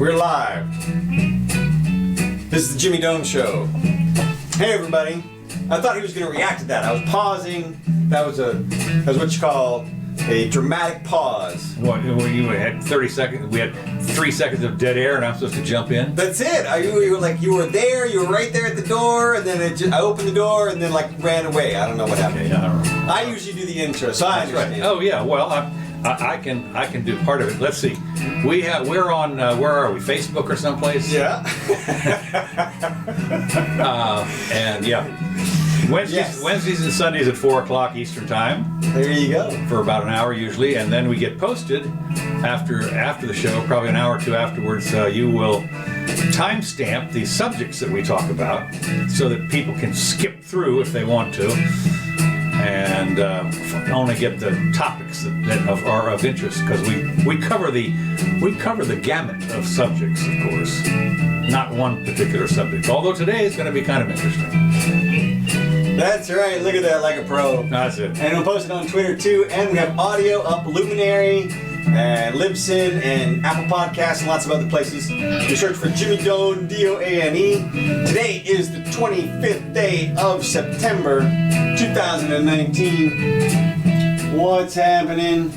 We're live. This is the Jimmy Doane Show. Hey everybody. I thought he was going to react to that. I was pausing. That was what you call a dramatic pause. What, you had 30 seconds, we had 3 seconds of dead air and I'm supposed to jump in? That's it. You were there, you were right there at the door, and then I opened the door and then ran away. I don't know what happened. Okay, I don't know. I usually do the intro, so I understand. Right. Oh yeah, well, I can do part of it. Let's see. We're on where are we? Facebook or someplace? Yeah. And yeah, Wednesdays and Sundays at 4 o'clock Eastern Time. There you go. For about an hour usually, and then we get posted after the show, probably an hour or two afterwards. You will timestamp the subjects that we talk about, so that people can skip through if they want to, and only get the topics that are of interest, because we cover the gamut of subjects, of course, not one particular subject. Although today is going to be kind of interesting. That's right. Look at that, like a pro. That's it. And we'll post it on Twitter too. And we have audio up Luminary and Libsyn and Apple Podcasts and lots of other places. You search for Jimmy Doane, Doane. Today is the 25th day of September 2019. What's happening?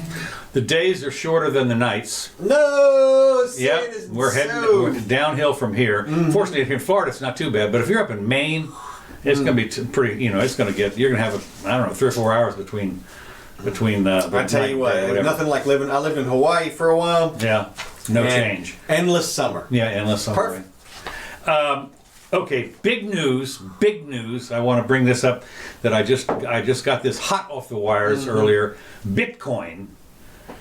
The days are shorter than the nights. No! Yep, we're heading downhill from here. Mm-hmm. Fortunately, if you're in Florida, it's not too bad. But if you're up in Maine, it's going to be pretty. You're going to have 3 or 4 hours between. I tell you what, nothing like living. I lived in Hawaii for a while. Yeah, no change. Endless summer. Yeah, endless summer. Perfect. Okay, big news. I want to bring this up. That I just got this hot off the wires earlier. Bitcoin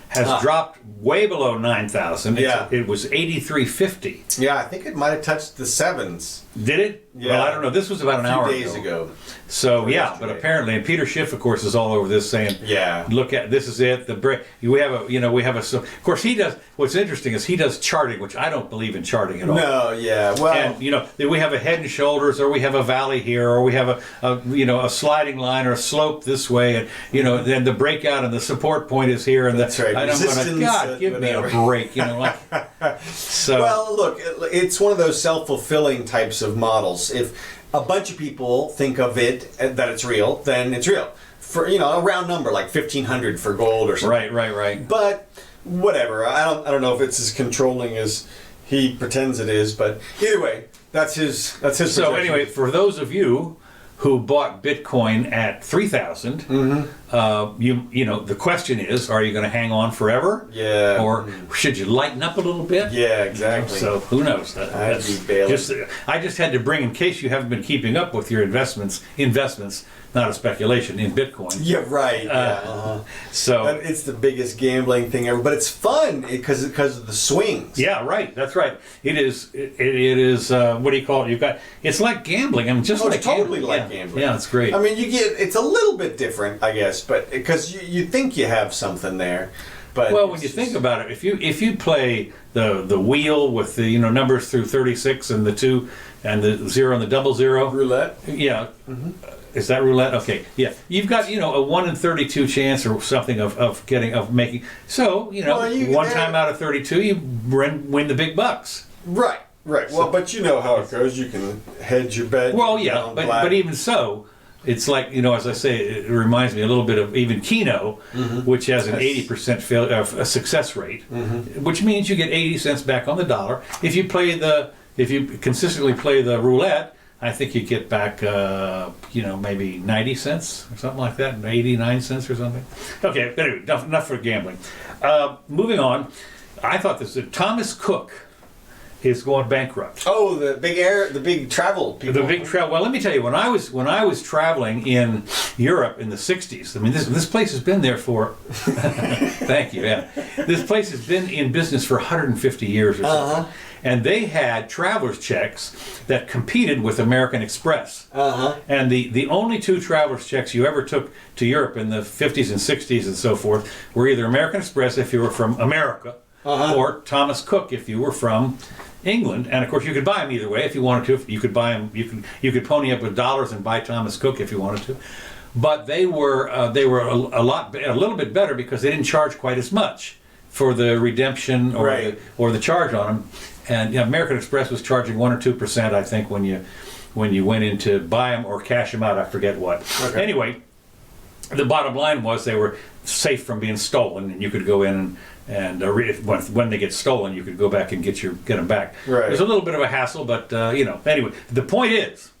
has dropped way below 9,000. Yeah. It was 83.50. Yeah, I think it might have touched the sevens. Did it? Yeah. Well, I don't know. This was about an hour days ago. So yeah, but apparently, and Peter Schiff, of course, is all over this, saying, "Yeah, look at this is it. The break. We have a. Of course, he does. What's interesting is he does charting, which I don't believe in charting at all. No, yeah, well, and we have a head and shoulders, or we have a valley here, or we have a sliding line or a slope this way, and then the breakout and the support point is here, and that's right. And I'm going, God, give me a break, So well, look, it's one of those self-fulfilling types of models. If a bunch of people think of it that it's real, then it's real. For a round number like 1,500 for gold or something. Right. But whatever. I don't know if it's as controlling as he pretends it is. But either way, that's his. So projection. Anyway, for those of you who bought Bitcoin at 3,000, the question is, are you going to hang on forever? Yeah. Or should you lighten up a little bit? Yeah, exactly. So who knows? I'd be bailing. I just had to bring, in case you haven't been keeping up with your investments, not a speculation, in Bitcoin. Yeah, right. So it's the biggest gambling thing ever, but it's fun because of the swings. Yeah, right. That's right. It is. It is. What do you call it? It's like gambling. I mean, just like it's totally gambling. like gambling. Yeah, it's great. I mean, it's a little bit different, I guess, but because you think you have something there, but when you think about it, if you play the wheel with the numbers through 36 and the 2 and the 0 and the double 0 roulette. Yeah. Mm-hmm. Is that roulette? Okay. Yeah. You've got, a 1 in 32 chance or something of making. So, one time out of 32, you win the big bucks. Right. Well, but you know how it goes. You can hedge your bet. Well, yeah, but even so, it's like, as I say, it reminds me a little bit of even Keno, which has an 80% success rate, which means you get 80 cents back on the dollar. If you consistently play the roulette, I think you get back, maybe 90 cents or something like that, 89 cents or something. Okay, anyway, enough for gambling. Moving on, I thought Thomas Cook is going bankrupt. Oh, the big travel people. The big travel. Well, let me tell you, when I was traveling in Europe in the '60s, I mean, this place has been there for. Thank you. Yeah, this place has been in business for 150 years or so, and they had traveler's checks that competed with American Express. And the only 2 traveler's checks you ever took to Europe in the 50s and 60s and so forth were either American Express if you were from America, or Thomas Cook if you were from England. And of course you could buy them either way if you wanted to. You could buy them. You could pony up with dollars and buy Thomas Cook if you wanted to. But they were a little bit better because they didn't charge quite as much for the redemption or the charge on them. And American Express was charging 1 or 2%, I think, when you went in to buy them or cash them out. I forget what. Okay. Anyway, the bottom line was they were safe from being stolen, and you could go in and when they get stolen, you could go back and get them back. Right. It was a little bit of a hassle, but anyway, the point is,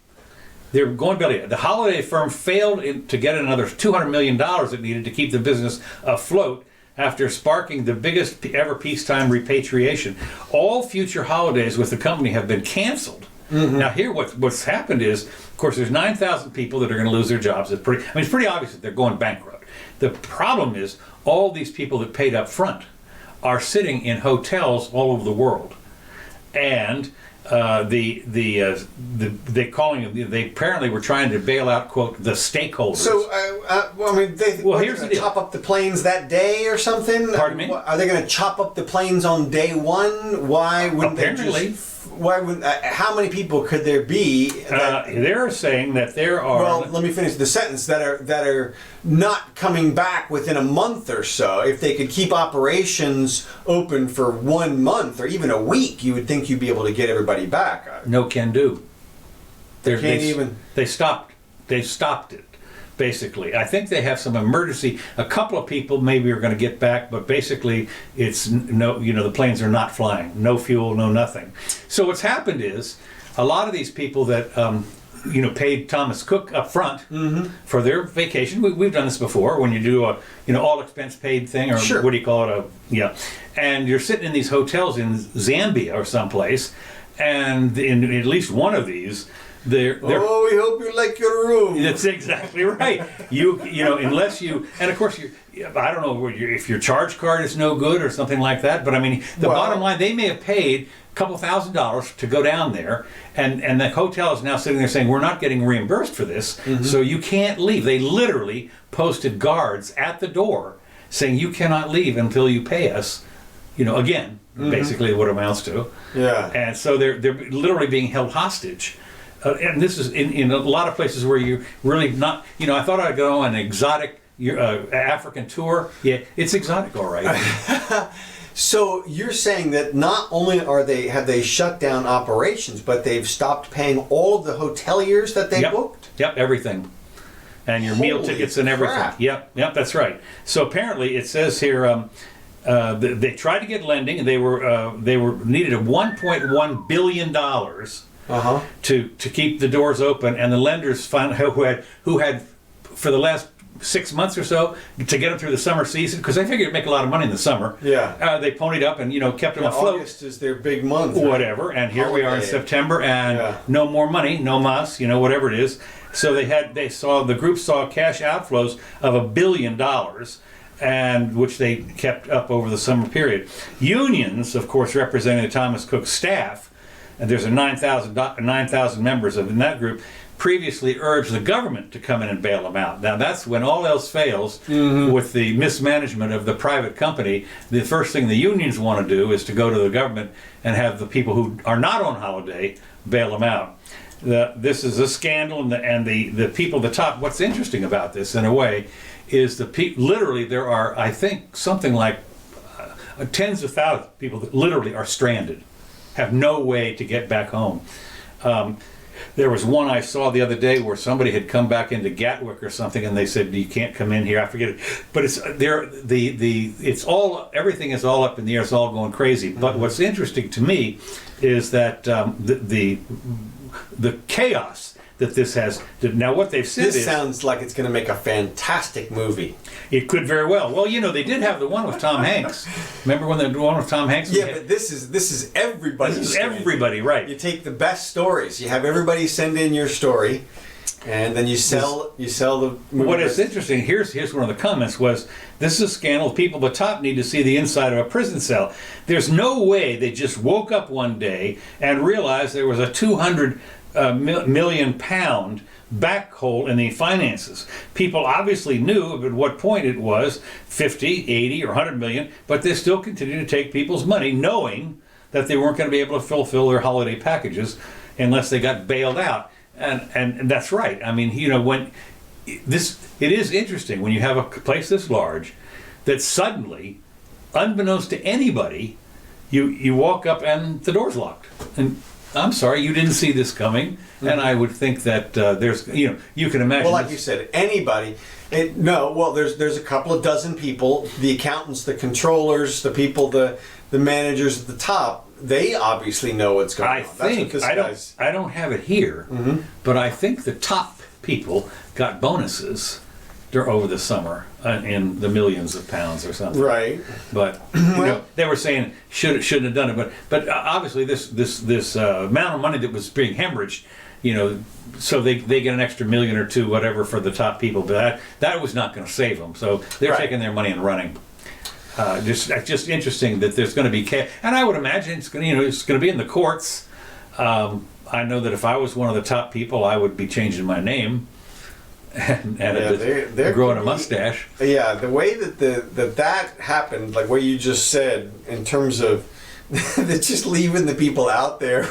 they're going belly. The holiday firm failed to get another $200 million it needed to keep the business afloat after sparking the biggest ever peacetime repatriation. All future holidays with the company have been canceled. Mm-hmm. Now, here what's happened is, of course, there's 9,000 people that are going to lose their jobs. It's pretty obvious that they're going bankrupt. The problem is all these people that paid up front are sitting in hotels all over the world, and they apparently were trying to bail out, quote, the stakeholders. So, here's the deal. Chop up the planes that day or something? Pardon me? Are they going to chop up the planes on day one? Why wouldn't apparently, they just... Why would? How many people could there be? They're saying that there are. Well, let me finish the sentence. That are not coming back within a month or so. If they could keep operations open for 1 month or even a week, you would think you'd be able to get everybody back. No can do. They stopped it. Basically, I think they have some emergency. A couple of people maybe are going to get back, but basically, it's the planes are not flying. No fuel, no nothing. So what's happened is a lot of these people that paid Thomas Cook up front for their vacation. We've done this before when you do a all expense paid thing, or sure. What do you call it? And you're sitting in these hotels in Zambia or someplace, and in at least one of these. We hope you like your room. That's exactly right. Unless you, and of course I don't know if your charge card is no good or something like that. But I mean, bottom line, they may have paid a couple $1,000s to go down there, and the hotel is now sitting there saying we're not getting reimbursed for this, so you can't leave. They literally posted guards at the door saying you cannot leave until you pay us. Again, basically what it amounts to. Yeah. And so they're literally being held hostage. And this is in a lot of places where you're really not, I thought I'd go on an exotic African tour. Yeah, it's exotic, all right. So you're saying that not only have they shut down operations, but they've stopped paying all of the hoteliers that they booked? Yep, everything. And your meal tickets and everything. Crap. Yep, that's right. So apparently it says here, they tried to get lending, and they needed a $1.1 billion to keep the doors open, and the lenders who had for the last 6 months or so to get them through the summer season, because they figured to make a lot of money in the summer. Yeah, they ponied up and kept them afloat. August is their big month. Whatever, and here we are in September, and no more money, no mas, whatever it is. So the group saw cash outflows of $1 billion. And which they kept up over the summer period. Unions, of course, representing the Thomas Cook staff, and there's 9,000 members in that group, previously urged the government to come in and bail them out. Now that's when all else fails with the mismanagement of the private company. The first thing the unions want to do is to go to the government and have the people who are not on holiday bail them out. This is a scandal, and the people at the top. What's interesting about this, in a way, is literally there are, I think, something like tens of thousands of people that literally are stranded, have no way to get back home. There was one I saw the other day where somebody had come back into Gatwick or something, and they said you can't come in here. I forget it, but it's there. Everything is all up in the air. It's all going crazy. But what's interesting to me is that the chaos that this has. Now, what they've said this sounds like it's going to make a fantastic movie. It could very well. Well, they did have the one with Tom Hanks. Remember when the one with Tom Hanks? Yeah, but this is everybody's. This is everybody, right? You take the best stories. You have everybody send in your story, and then you sell the movie. What is interesting, here's one of the comments was, this is a scandal. People at the top need to see the inside of a prison cell. There's no way they just woke up one day and realized there was a 200 million pound back hole in the finances. People obviously knew at what point it was 50, 80, or 100 million, but they still continued to take people's money, knowing that they weren't going to be able to fulfill their holiday packages unless they got bailed out. And that's right. I mean, when it is interesting when you have a place this large that suddenly, unbeknownst to anybody, you walk up and the door's locked. And I'm sorry, you didn't see this coming. And I would think that there's, you can imagine. Well, like you said, anybody. There's a couple of dozen people, the accountants, the controllers, the people, the managers at the top. They obviously know what's going on. I don't have it here, but I think the top people got bonuses over the summer in the millions of pounds or something. Right. But they were saying shouldn't have done it. But obviously this amount of money that was being hemorrhaged, so they get an extra million or two, whatever, for the top people. But that was not going to save them. So they're taking their money and running. Just interesting that there's going to be and I would imagine it's going to be in the courts. I know that if I was one of the top people, I would be changing my name and they're growing a mustache. Yeah, the way that happened, like what you just said, in terms of they're just leaving the people out there.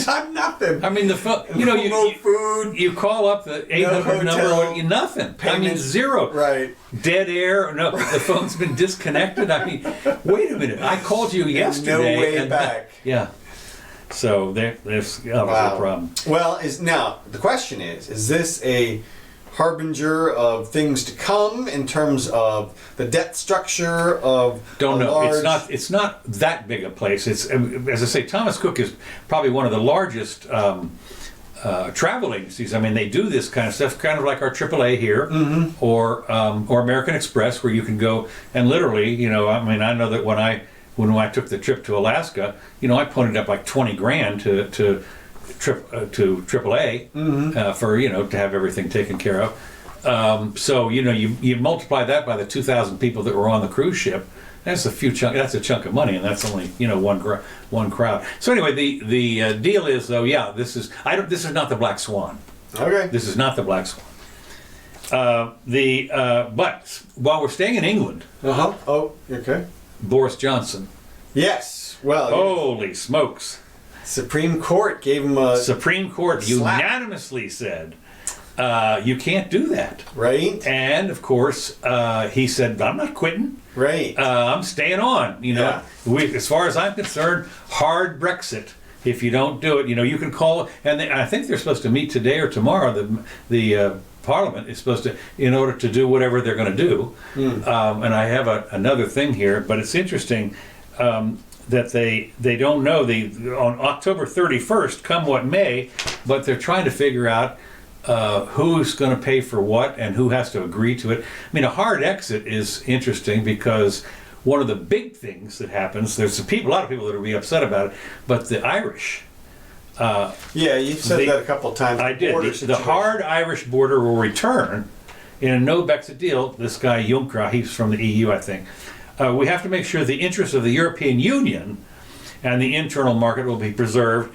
I'm nothing. I mean, the phone. No food. You call up the 800 number. Nothing. Payment, I mean, zero. Right. Dead air. No, the phone's been disconnected. I mean, wait a minute. I called you yesterday. No way back. Yeah. So there's obviously a problem. Well, now the question is this a harbinger of things to come in terms of the debt structure of don't know it's not that big a place. It's, as I say, Thomas Cook is probably one of the largest travel agencies. I mean, they do this kind of stuff, kind of like our AAA here, or American Express, where you can go and literally, I mean, I know that when I took the trip to Alaska, I pointed up like 20 grand to AAA for to have everything taken care of. So you multiply that by the 2,000 people that were on the cruise ship. That's a chunk of money, and that's only one crowd. So anyway, the deal is though, this is not the Black Swan. Okay. This is not the Black Swan. But while we're staying in England. Oh, okay. Boris Johnson. Yes. Well. Holy smokes. Supreme Court gave him a Supreme Court slap. Unanimously said you can't do that. Right. And of course he said, I'm not quitting. Right. I'm staying on. As far as I'm concerned, hard Brexit. If you don't do it, you can call. And I think they're supposed to meet today or tomorrow. The Parliament is supposed to, in order to do whatever they're going to do. And I have another thing here, but it's interesting. That they don't know. On October 31st, come what may, but they're trying to figure out who's going to pay for what and who has to agree to it. I mean, a hard exit is interesting because one of the big things that happens, there's a lot of people that will be upset about it, but the Irish. You've said that a couple of times. I did. The hard Irish border will return in a no Brexit deal. This guy Juncker, he's from the EU, I think. We have to make sure the interests of the European Union and the internal market will be preserved.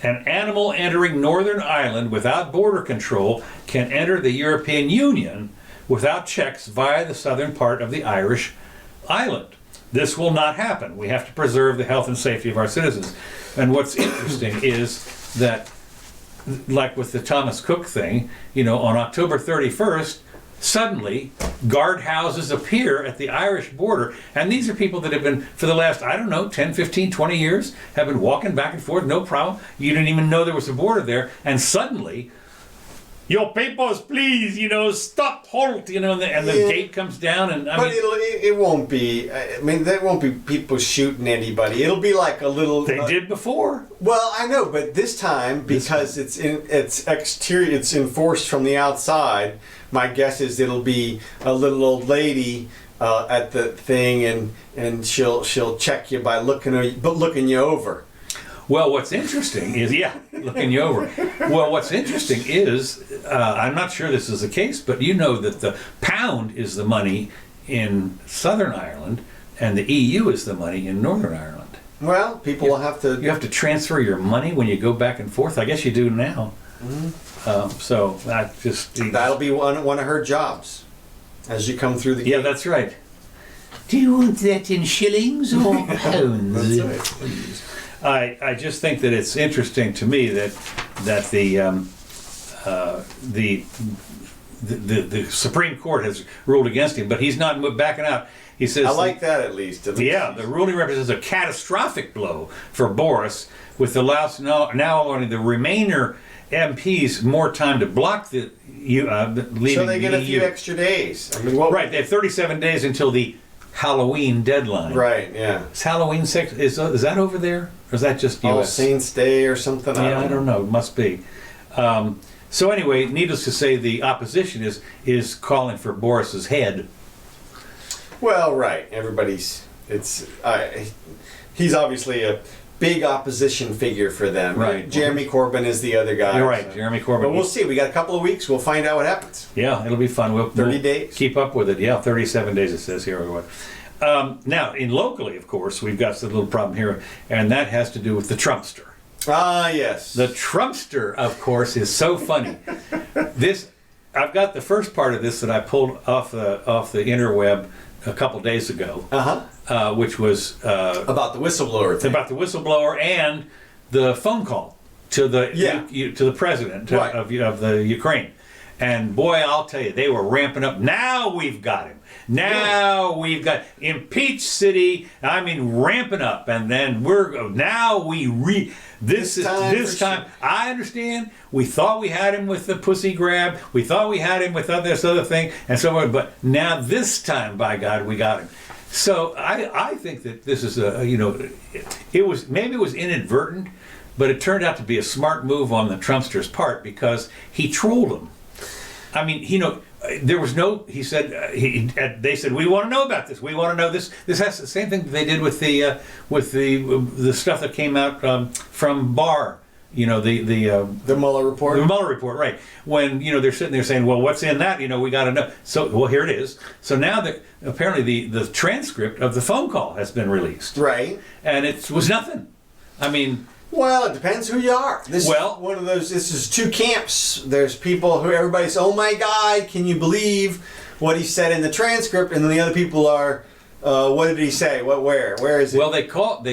An animal entering Northern Ireland without border control can enter the European Union without checks via the southern part of the Irish island. This will not happen. We have to preserve the health and safety of our citizens. And what's interesting is that, like with the Thomas Cook thing, on October 31st, suddenly guardhouses appear at the Irish border, and these are people that have been, for the last, 10, 15, 20 years, have been walking back and forth, no problem. You didn't even know there was a border there, and suddenly, your papers, please, stop, halt, and the gate comes down, and it won't be. I mean, there won't be people shooting anybody. It'll be like a little. They did before. Well, I know, but this time because it's exterior, it's enforced from the outside. My guess is it'll be a little old lady at the thing, and she'll check you by looking you over. Well, what's interesting is, looking you over. Well, what's interesting is, I'm not sure this is the case, but that the pound is the money in Southern Ireland, and the EU is the money in Northern Ireland. Well, people will have to. You have to transfer your money when you go back and forth. I guess you do now. So that that'll be one of her jobs as you come through the gate. Yeah, that's right. Do you want that in shillings or pounds? That's right. I just think that it's interesting to me that the the Supreme Court has ruled against him, but he's not backing out. He says, I like that at least. yeah, the ruling represents a catastrophic blow for Boris, with the Laos now allowing the remainder MPs more time to block the leaving. So they get a few extra days. I mean, what? Right, they have 37 days until the Halloween deadline. Right, yeah. Is Halloween is that over there, or is that just U.S.? All Saints Day or something? Yeah, I don't know. It must be. So anyway, needless to say, the opposition is calling for Boris's head. Well, right. Everybody's. He's obviously a big opposition figure for them. Right. Jeremy Corbyn is the other guy. You're right, so. Jeremy Corbyn. But we'll see. We got a couple of weeks. We'll find out what happens. Yeah, it'll be fun. We'll 30 days. Keep up with it. Yeah, 37 days it says here. Now, locally, of course, we've got a little problem here, and that has to do with the Trumpster. Ah, yes. The Trumpster, of course, is so funny. I've got the first part of this that I pulled off the interweb a couple days ago, which was about the whistleblower thing. About the whistleblower and the phone call to the to the president of the Ukraine. And boy, I'll tell you, they were ramping up. Now we've got him. Now we've got impeach city. I mean, ramping up, and then this time. I understand. We thought we had him with the pussy grab. We thought we had him with this other thing, and so on. But now this time, by God, we got him. So I think that this is it was inadvertent, but it turned out to be a smart move on the Trumpster's part because he trolled him. I mean, there was no. He said they said we want to know about this. We want to know this. This has the same thing they did with the stuff that came out from Barr. The Mueller report. The Mueller report, right? When they're sitting there saying, well, what's in that? We got to know. So here it is. So now that apparently the transcript of the phone call has been released, right? And it was nothing. I mean. Well, it depends who you are. This is one of those. This is two camps. There's people who everybody's, oh my God, can you believe what he said in the transcript? And then the other people are, what did he say? Where is it? Well, they thought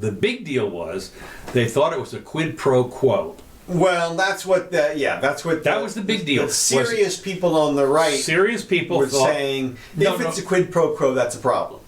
the big deal was, they thought it was a quid pro quo. Well, that was the big deal. The serious people on the right. Serious people were saying, if it's a quid pro quo, that's a problem.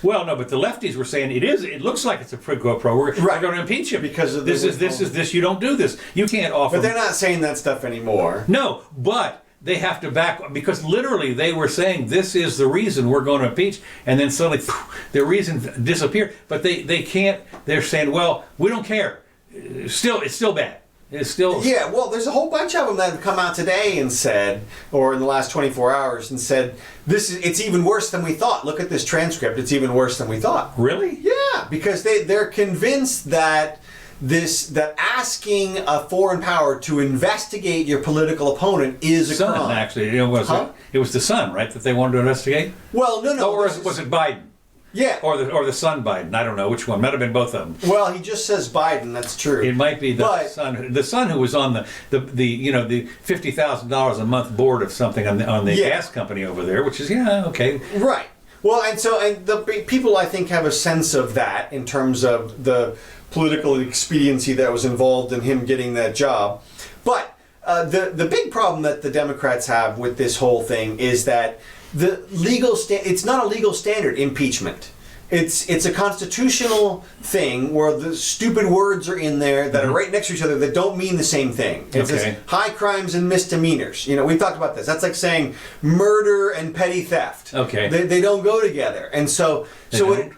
Well, no, but the lefties were saying it is. It looks like it's a quid pro quo. We're going to impeach him because of this. You don't do this. You can't offer. But they're not saying that stuff anymore. No, but they have to back because literally they were saying this is the reason we're going to impeach, and then suddenly their reason disappeared. But they can't. They're saying, well, we don't care. It's still bad. It's still. Yeah, well, there's a whole bunch of them that have come out today and said, or in the last 24 hours, and said, it's even worse than we thought. Look at this transcript. It's even worse than we thought. Really? Yeah, because they're convinced that asking a foreign power to investigate your political opponent is a crime. Actually, it was the Sun, right, that they wanted to investigate? Well, no. Or was it Biden? Yeah. Or the son Biden. I don't know which one. Might have been both of them. Well, he just says Biden. That's true. It might be the son. The son who was on the $50,000 a month board of something on the gas company over there, which is okay. Right. Well, and the people I think have a sense of that in terms of the political expediency that was involved in him getting that job. But the big problem that the Democrats have with this whole thing is that it's not a legal standard, impeachment. It's a constitutional thing where the stupid words are in there that are right next to each other that don't mean the same thing. It says high crimes and misdemeanors. We've talked about this. That's like saying murder and petty theft. Okay. They don't go together. And so it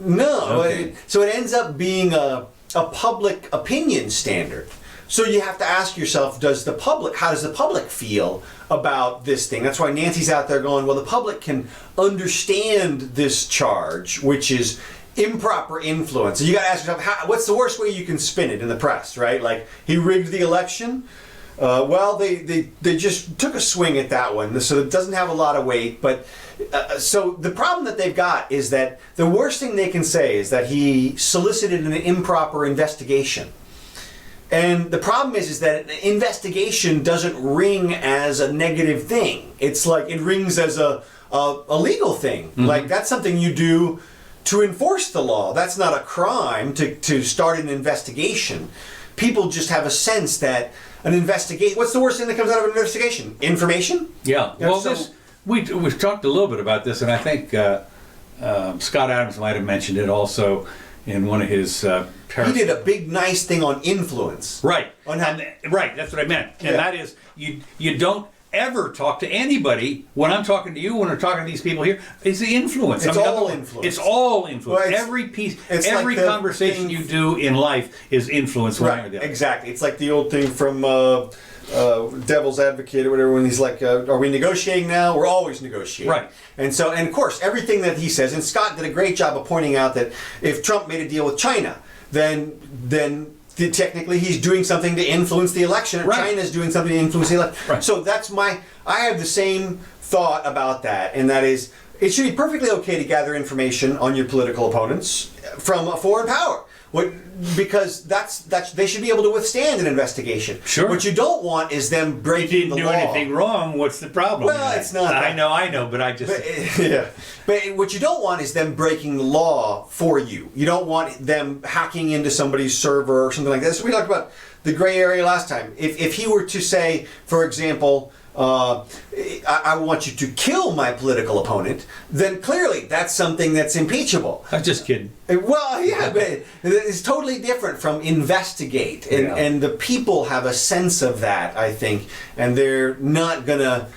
ends up being a public opinion standard. So you have to ask yourself, how does the public feel about this thing? That's why Nancy's out there going, well, the public can understand this charge, which is improper influence. So you got to ask yourself, what's the worst way you can spin it in the press, right? Like, he rigged the election. Well, they just took a swing at that one, so it doesn't have a lot of weight. But so the problem that they've got is that the worst thing they can say is that he solicited an improper investigation. And the problem is that an investigation doesn't ring as a negative thing. It's like it rings as a legal thing. Mm-hmm. Like, that's something you do to enforce the law. That's not a crime to start an investigation. People just have a sense that an investigation. What's the worst thing that comes out of an investigation? Information? Yeah. Yeah, Well, so- we've talked a little bit about this, and I think Scott Adams might have mentioned it also in one of his He did a big, nice thing on influence. Right. On how- Right, that's what I meant. And Yeah. that is, you don't ever talk to anybody, when I'm talking to you, when I'm talking to these people here, it's the influence. It's all influence. It's all influence. Well, every piece, it's every like the conversation thing- you do in life is influence one way or Right, the other. exactly. It's like the old thing from Devil's Advocate or whatever, when he's like, are we negotiating now? We're always negotiating. Right. And so, and of course, everything that he says, and Scott did a great job of pointing out that if Trump made a deal with China, then technically he's doing something to influence the election, and Right. China's doing something to influence the election. Right. So I have the same thought about that, and that is, it should be perfectly okay to gather information on your political opponents from a foreign power. Because they should be able to withstand an investigation. Sure. What you don't want is them breaking the Didn't do law. anything wrong. What's the problem? Well, it's not I that. know, but I just. Yeah. But what you don't want is them breaking the law for you. You don't want them hacking into somebody's server or something like that. So we talked about the gray area last time. If he were to say, for example, I want you to kill my political opponent, then clearly that's something that's impeachable. I'm just kidding. Well, yeah, but it's totally different from investigate, and Yeah. and the people have a sense of that, I think, and they're not gonna,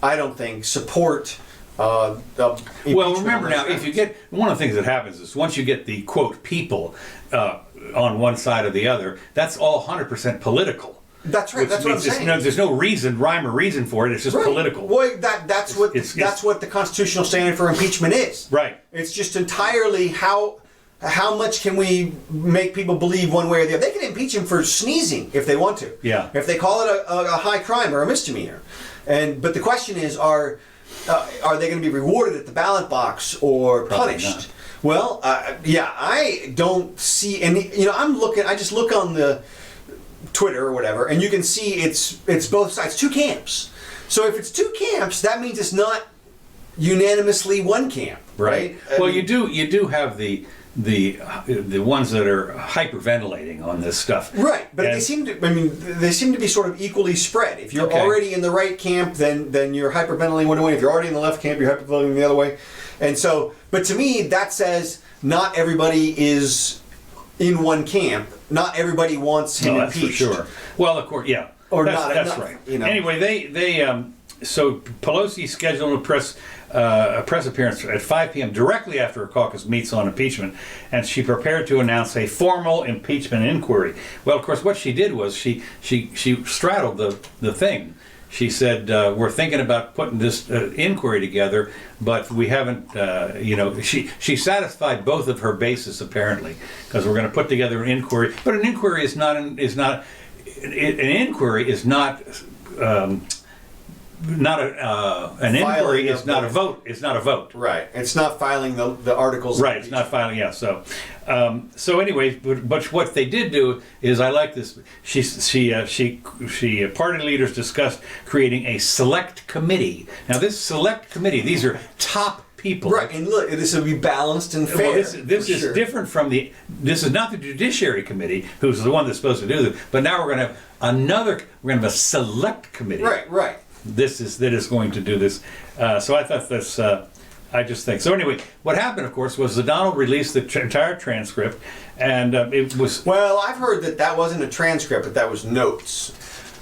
I don't think, support. Well, impeachment remember on now, this if you get one of the things that happens is once you get the quote people on one side or the other, that's all 100% political. That's right. Which That's what I'm means saying. there's no rhyme or reason for it. It's just Right. political. Well, that's what It's- that's what the constitutional standard for impeachment is. Right. It's just entirely how much can we make people believe one way or the other. They can impeach him for sneezing if they want to. Yeah. If they call it a high crime or a misdemeanor, but the question is, are they going to be rewarded at the ballot box or Probably punished? not. Well, yeah, I don't see any. I just look on the Twitter or whatever, and you can see it's both sides, two camps. So if it's two camps, that means it's not unanimously one camp, right? Well, you do have the ones that are hyperventilating on this stuff. Right, but And- they seem to be sort of equally spread. If you're Okay. already in the right camp, then you're hyperventilating one way. If you're already in the left camp, you're hyperventilating the other way. And so, but to me, that says not everybody is in one camp. Not everybody wants him No, that's impeached. for sure. Well, of course, yeah. Or that's, not That's enough, right. you know. Anyway, so Pelosi scheduled a press appearance at 5 p.m. directly after her caucus meets on impeachment, and she prepared to announce a formal impeachment inquiry. Well, of course, what she did was she straddled the thing. She said, we're thinking about putting this inquiry together, but we haven't, she satisfied both of her bases apparently, because we're going to put together an inquiry. But an inquiry is not an inquiry is not an inquiry is not a vote. It's not a vote. Right. It's not filing the articles. Right, it's not filing. Yeah. So anyway, but what they did do is, I like this. Party leaders discussed creating a select committee. Now, this select committee, these are top people. Right, and look, this will be balanced and fair. Well, this for is sure. different from this is not the Judiciary Committee, who's the one that's supposed to do this, but now we're going to have a select committee. Right. That is going to do this. So I thought that's, I just think. So anyway, what happened, of course, was that Donald released the entire transcript, and it was... Well, I've heard that wasn't a transcript, but that was notes.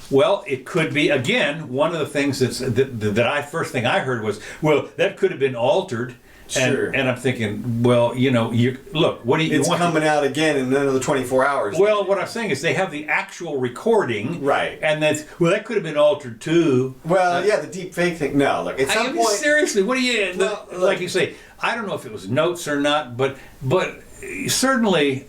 Well, it could be, again, one of the things first thing I heard was, well, that could have been altered. Sure. And I'm thinking, well, look, what do you It's want? coming out again in another 24 hours. Well, what I'm saying is they have the actual recording. Right. And that could have been altered too. Well, yeah, the deep fake thing. No, look, at some point... Seriously, what do you... Well, like you say, I don't know if it was notes or not, but certainly...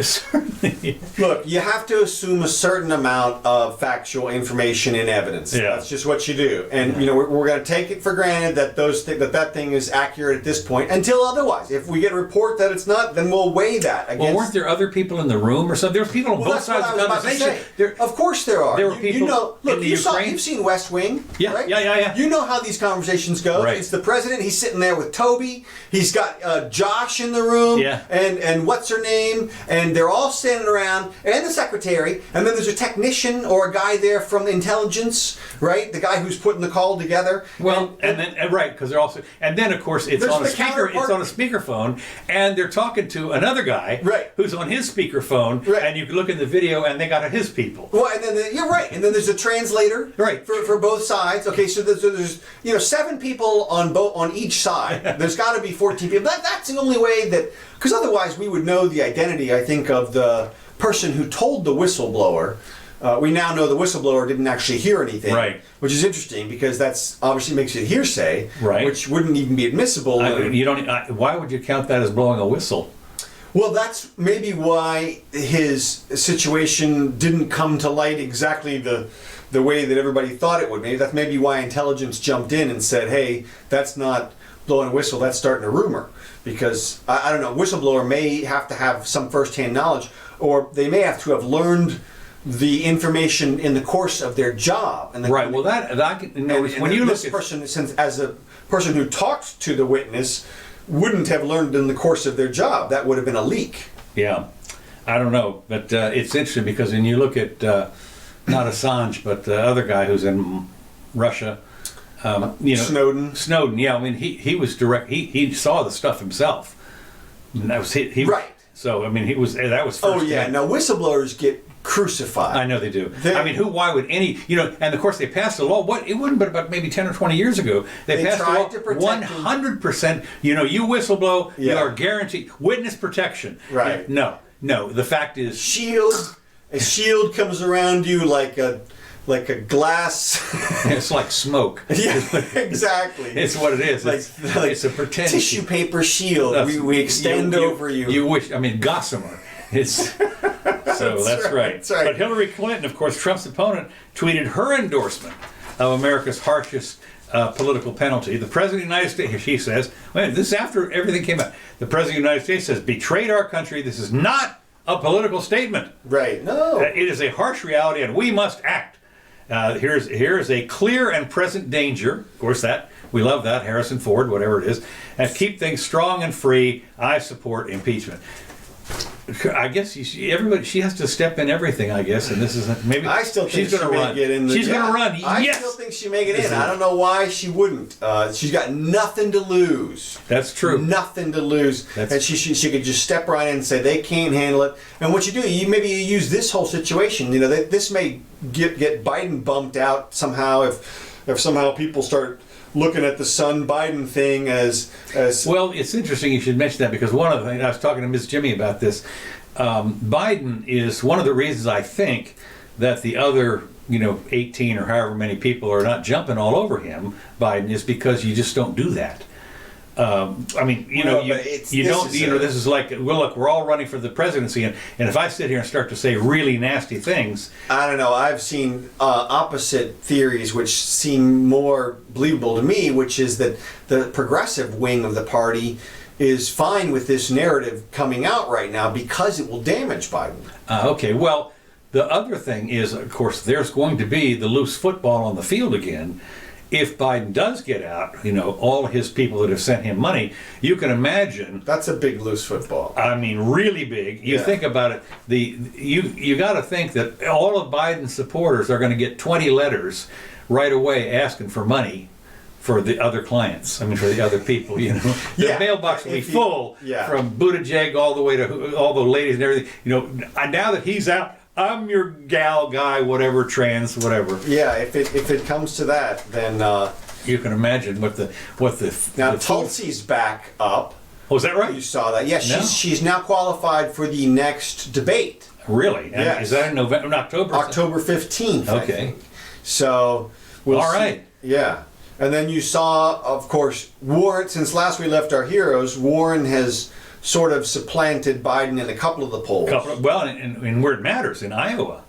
certainly. Look, you have to assume a certain amount of factual information and evidence. Yeah. That's just what you do. And, we're going to take it for granted that that thing is accurate at this point until otherwise. If we get a report that it's not, then we'll weigh that against... Well, weren't there other people in the room or something? There were people on both that's sides what of the I was about to conversation. say. Of course there are. There were people look, in the Ukraine. You've seen West Wing, Yeah, right? yeah. You know how these conversations go. Right. It's the president. He's sitting there with Toby. He's got Josh in the room. Yeah. And what's her name? podium, and they're all standing around, and the secretary, and then there's a technician or a guy there from intelligence, right? The guy who's putting the call together. Well, and then right, because they're also, and then of course it's on a speaker. It's on a speakerphone, and they're talking to another guy, right, who's on his speakerphone, right, and you can look in the video, and they got his people. Well, and then you're right, and then there's a translator, right, for both sides. Okay, so there's 7 people on each side. There's got to be 14 people. That's the only way that, because otherwise we would know the identity, I think, of the person who told the whistleblower. We now know the whistleblower didn't actually hear anything, right? Which is interesting because that's obviously makes it hearsay, right? Which wouldn't even be admissible. You don't. Why would you count that as blowing a whistle? Well, that's maybe why his situation didn't come to light exactly the way that everybody thought it would. That's maybe why intelligence jumped in and said, "Hey, that's not blowing a whistle. That's starting a rumor." Because I don't know, whistleblower may have to have some first-hand knowledge, or they may have to have learned the information in the course of their job. And right. Well, when you look this person, since as a person who talked to the witness, wouldn't have learned in the course of their job. That would have been a leak. Yeah, I don't know, but it's interesting because when you look at not Assange, but the other guy who's in Russia, Snowden. Yeah, I mean he was direct. He saw the stuff himself. And that was he right. So I mean that was. First hand. Now whistleblowers get crucified. I know they do. I mean, why would any, and of course they passed a law, it wouldn't, but about maybe 10 or 20 years ago, they passed a law, 100%, you whistleblow, you are guaranteed witness protection. Right. No, the fact is... A shield comes around you like a glass. It's like smoke. Yeah, exactly. It's what it is. It's a pretend tissue paper shield. We extend over you. You wish, gossamer. It's... So that's right. But Hillary Clinton, of course, Trump's opponent, tweeted her endorsement of America's harshest political penalty. The President of the United States, she says, this is after everything came out. The President of the United States has betrayed our country. This is not a political statement. Right. No. It is a harsh reality, and we must act. Here's a clear and present danger. Of course, we love that. Harrison Ford, whatever it is. And keep things strong and free. I support impeachment. I guess she has to step in everything. I guess, and this is maybe. I still think she's going to run. She's going to run. I still think she may get in. I don't know why she wouldn't. She's got nothing to lose. That's true. Nothing to lose, and she could just step right in and say they can't handle it. And what you do, maybe you use this whole situation. This may get Biden bumped out somehow if somehow people start looking at the son Biden thing as well. It's interesting you should mention that because one of the things I was talking to Ms. Jimmy about this. Biden is one of the reasons I think that the other 18 or however many people are not jumping all over him. Biden is because you just don't do that. This is like, well, look, we're all running for the presidency, and if I sit here and start to say really nasty things, I don't know. I've seen opposite theories which seem more believable to me, which is that the progressive wing of the party is fine with this narrative coming out right now because it will damage Biden. Okay, well, the other thing is, of course, there's going to be the loose football on the field again. If Biden does get out, all his people that have sent him money, you can imagine. That's a big loose football. Really big. You think about it. You got to think that all of Biden's supporters are going to get 20 letters right away asking for money for the other clients. For the other people. The mailbox will be full from Buttigieg all the way to all the ladies and everything. Now that he's out. I'm your gal, guy, whatever, trans, whatever. Yeah, if it comes to that, then you can imagine what the Tulsi's back up. Oh, is that right? You saw that? Yes, yeah, she's now qualified for the next debate. Really? Yes. Is that in October? October 15th. Okay. I think. So we'll all see. right. Yeah, and then you saw, of course, Warren. Since last we left our heroes, Warren has sort of supplanted Biden in a couple of the polls. And where it matters, in Iowa.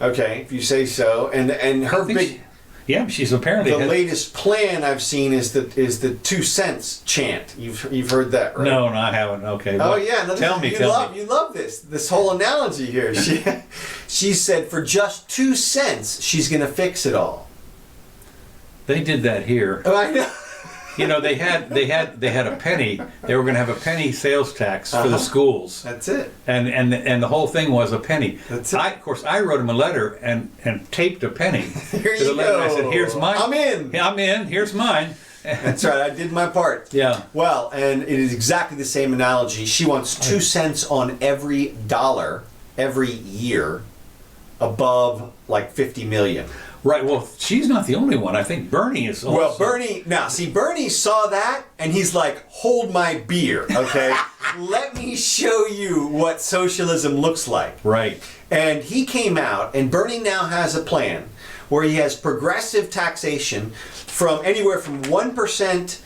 Okay, if you say so. And her big... she's apparently... The latest plan I've seen is the 2 cents chant. You've heard that, right? No, I haven't. Okay. Oh, yeah. No, tell me. You love this whole analogy here. She said for just 2 cents, she's going to fix it all. They did that here. Oh, I know. they had a penny. They were going to have a penny sales tax for the schools. That's it. And the whole thing was a penny. That's it. Of course, I wrote him a letter and taped a penny Here to the you letter. go. I said, "Here's mine. I'm in. Yeah, I'm in. Here's mine." That's right. I did my part. Yeah. Well, and it is exactly the same analogy. She wants 2 cents on every dollar every year above like 50 million. Right. Well, she's not the only one. I think Bernie is also. Well, Bernie saw that and he's like, hold my beer, okay? Let me show you what socialism looks like. Right. And he came out, and Bernie now has a plan where he has progressive taxation from anywhere from 1%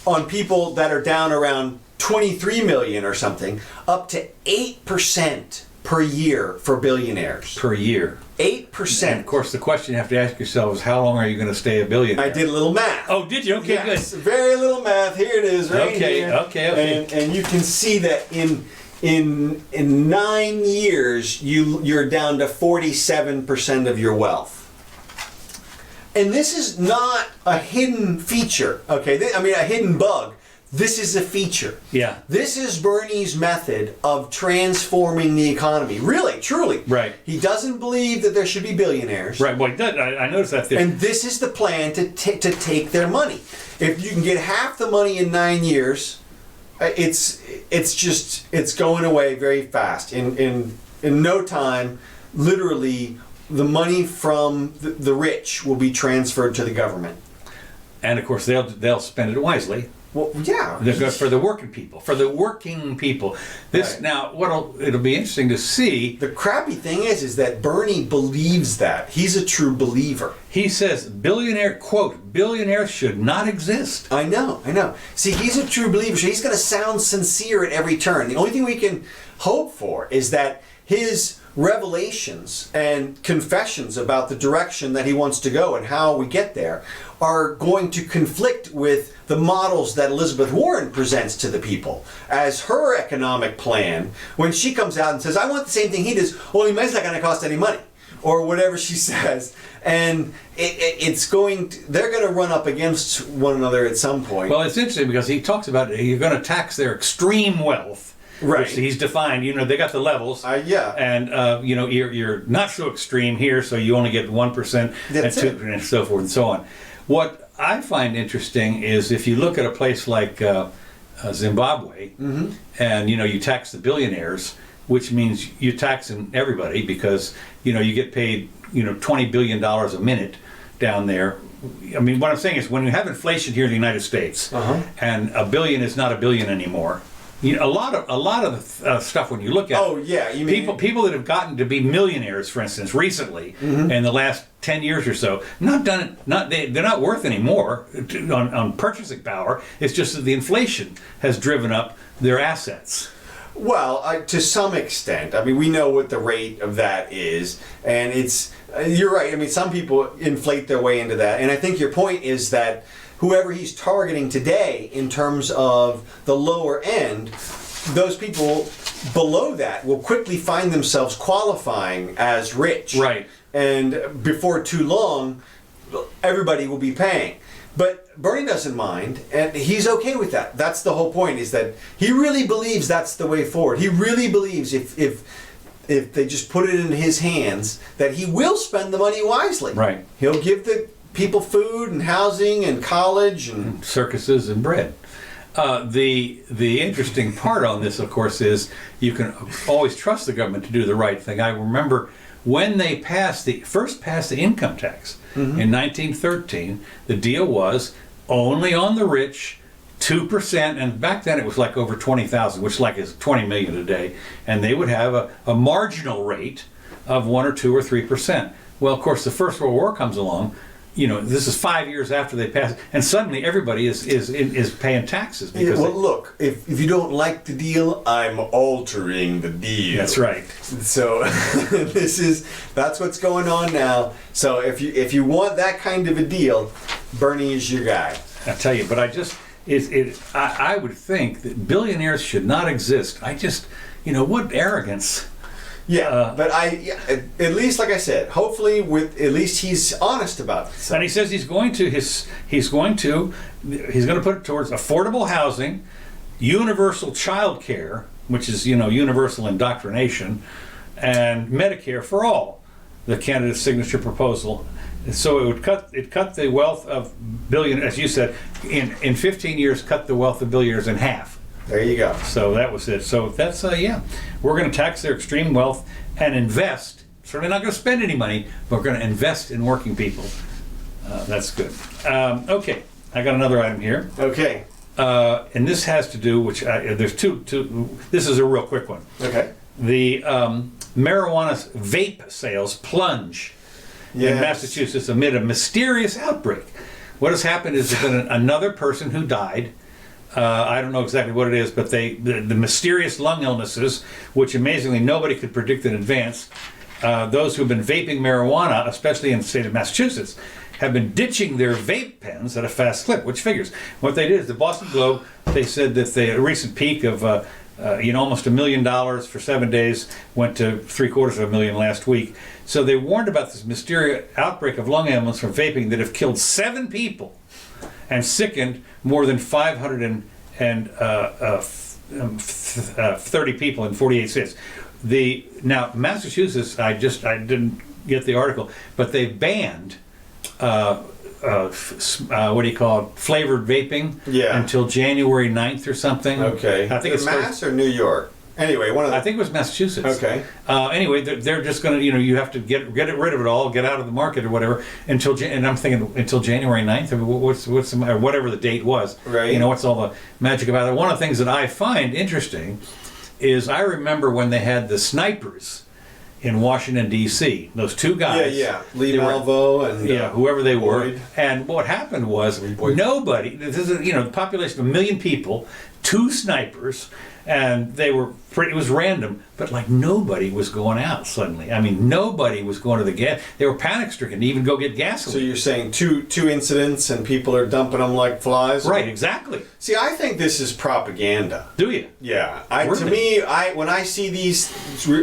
on people that are down around 23 million or something, up to 8% per year for billionaires. Per year. 8%. And of course, the question you have to ask yourself is, how long are you going to stay a billionaire? I did a little math. Oh, did you? Okay, yes, good. Very little math. Here it is, right here. Okay. And you can see that in 9 years, you're down to 47% of your wealth. And this is not a hidden feature, okay? A hidden bug. This is a feature. Yeah. This is Bernie's method of transforming the economy. Really, truly. Right. He doesn't believe that there should be billionaires. Right. Well, I noticed that there. And this is the plan to take their money. If you can get half the money in 9 years, it's going away very fast. In no time, literally, the money from the rich will be transferred to the government. And of course, they'll spend it wisely. Well, yeah. They're good for the working people. This Right. now, it'll be interesting to see. The crappy thing is that Bernie believes that. He's a true believer. He says billionaires should not exist. I know. See, he's a true believer, so he's going to sound sincere at every turn. The only thing we can hope for is that his revelations and confessions about the direction that he wants to go and how we get there are going to conflict with the models that Elizabeth Warren presents to the people as her economic plan when she comes out and says, I want the same thing he does, only mine's not going to cost any money, or whatever she says. And they're going to run up against one another at some point. Well, it's interesting because he talks about you're going to tax their extreme wealth. Right. Which he's defined, they got the levels. Yeah. And, you're not so extreme here, so you only get 1% and so forth and so on. What I find interesting is if you look at a place like Zimbabwe, mm-hmm. and, you tax the billionaires, which means you're taxing everybody because, you get paid, $20 billion a minute down there. I mean, what I'm saying is when you have inflation here in the United States, and a billion is not a billion anymore, a lot of the stuff when you look at you mean people that have gotten to be millionaires, for instance, recently in the last 10 years or so, they're not worth any more on purchasing power. It's just that the inflation has driven up their assets. Well, to some extent. I mean, we know what the rate of that is, and you're right. I mean, some people inflate their way into that, and I think your point is that whoever he's targeting today in terms of the lower end, those people below that will quickly find themselves qualifying as rich. Right. And before too long, everybody will be paying. But Bernie doesn't mind, and he's okay with that. That's the whole point, is that he really believes that's the way forward. He really believes if they just put it in his hands, that he will spend the money wisely. Right. He'll give the people food and housing and college and circuses and bread. The interesting part on this, of course, is you can always trust the government to do the right thing. I remember when they first passed the income tax in 1913. The deal was only on the rich, 2%, and back then it was like over 20,000, which is 20 million a day, and they would have a marginal rate of 1 or 2 or 3%. Well, of course, the First World War comes along. This is 5 years after they passed, and suddenly everybody is paying taxes. Because look, if you don't like the deal, I'm altering the deal. That's right. So that's what's going on now. So if you want that kind of a deal, Bernie is your guy. I tell you, but I would think that billionaires should not exist. What arrogance. Yeah, but at least, like I said, hopefully at least he's honest about it. And he says he's going to put it towards affordable housing, universal child care, which is, universal indoctrination, and Medicare for all, the candidate's signature proposal. So it would cut the wealth of billionaires, as you said, in 15 years, cut the wealth of billionaires in half. There you go. So that was it. So that's, we're going to tax their extreme wealth and invest. Certainly not going to spend any money, but we're going to invest in working people. That's good. Okay, I got another item here. Okay. And this has to do, there's two, this is a real quick one. Okay. The marijuana vape sales plunge in Massachusetts amid a mysterious outbreak. What has happened is there's been another person who died. I don't know exactly what it is, but the mysterious lung illnesses, which amazingly nobody could predict in advance, those who've been vaping marijuana, especially in the state of Massachusetts, have been ditching their vape pens at a fast clip, which figures. What they did is the Boston Globe, they said that a recent peak of almost $1 million for 7 days went to $750,000 last week. So they warned about this mysterious outbreak of lung ailments from vaping that have killed 7 people and sickened more than 530 people in 48 states. Now Massachusetts, I didn't get the article, but they banned what do you call it, flavored vaping until January 9th or something. Okay. I think it's Mass or New York? Anyway, one of the... I think it was Massachusetts. Okay. Anyway, they're just going to, you have to get rid of it all, get out of the market or whatever and I'm thinking until January 9th, or whatever the date was. Right. What's all the magic about it? One of the things that I find interesting is I remember when they had the snipers in Washington, D.C. Those 2 guys. Lee Malvo and whoever they Boyd. were. And what happened was nobody, this is the population of 1 million people, 2 snipers, and it was random, but nobody was going out suddenly. I mean, nobody was going to the gas. They were panic stricken to even go get gasoline. So you're saying two incidents and people are dumping them like flies? Right, exactly. See, I think this is propaganda. Do you? Yeah. Really? To me, when I see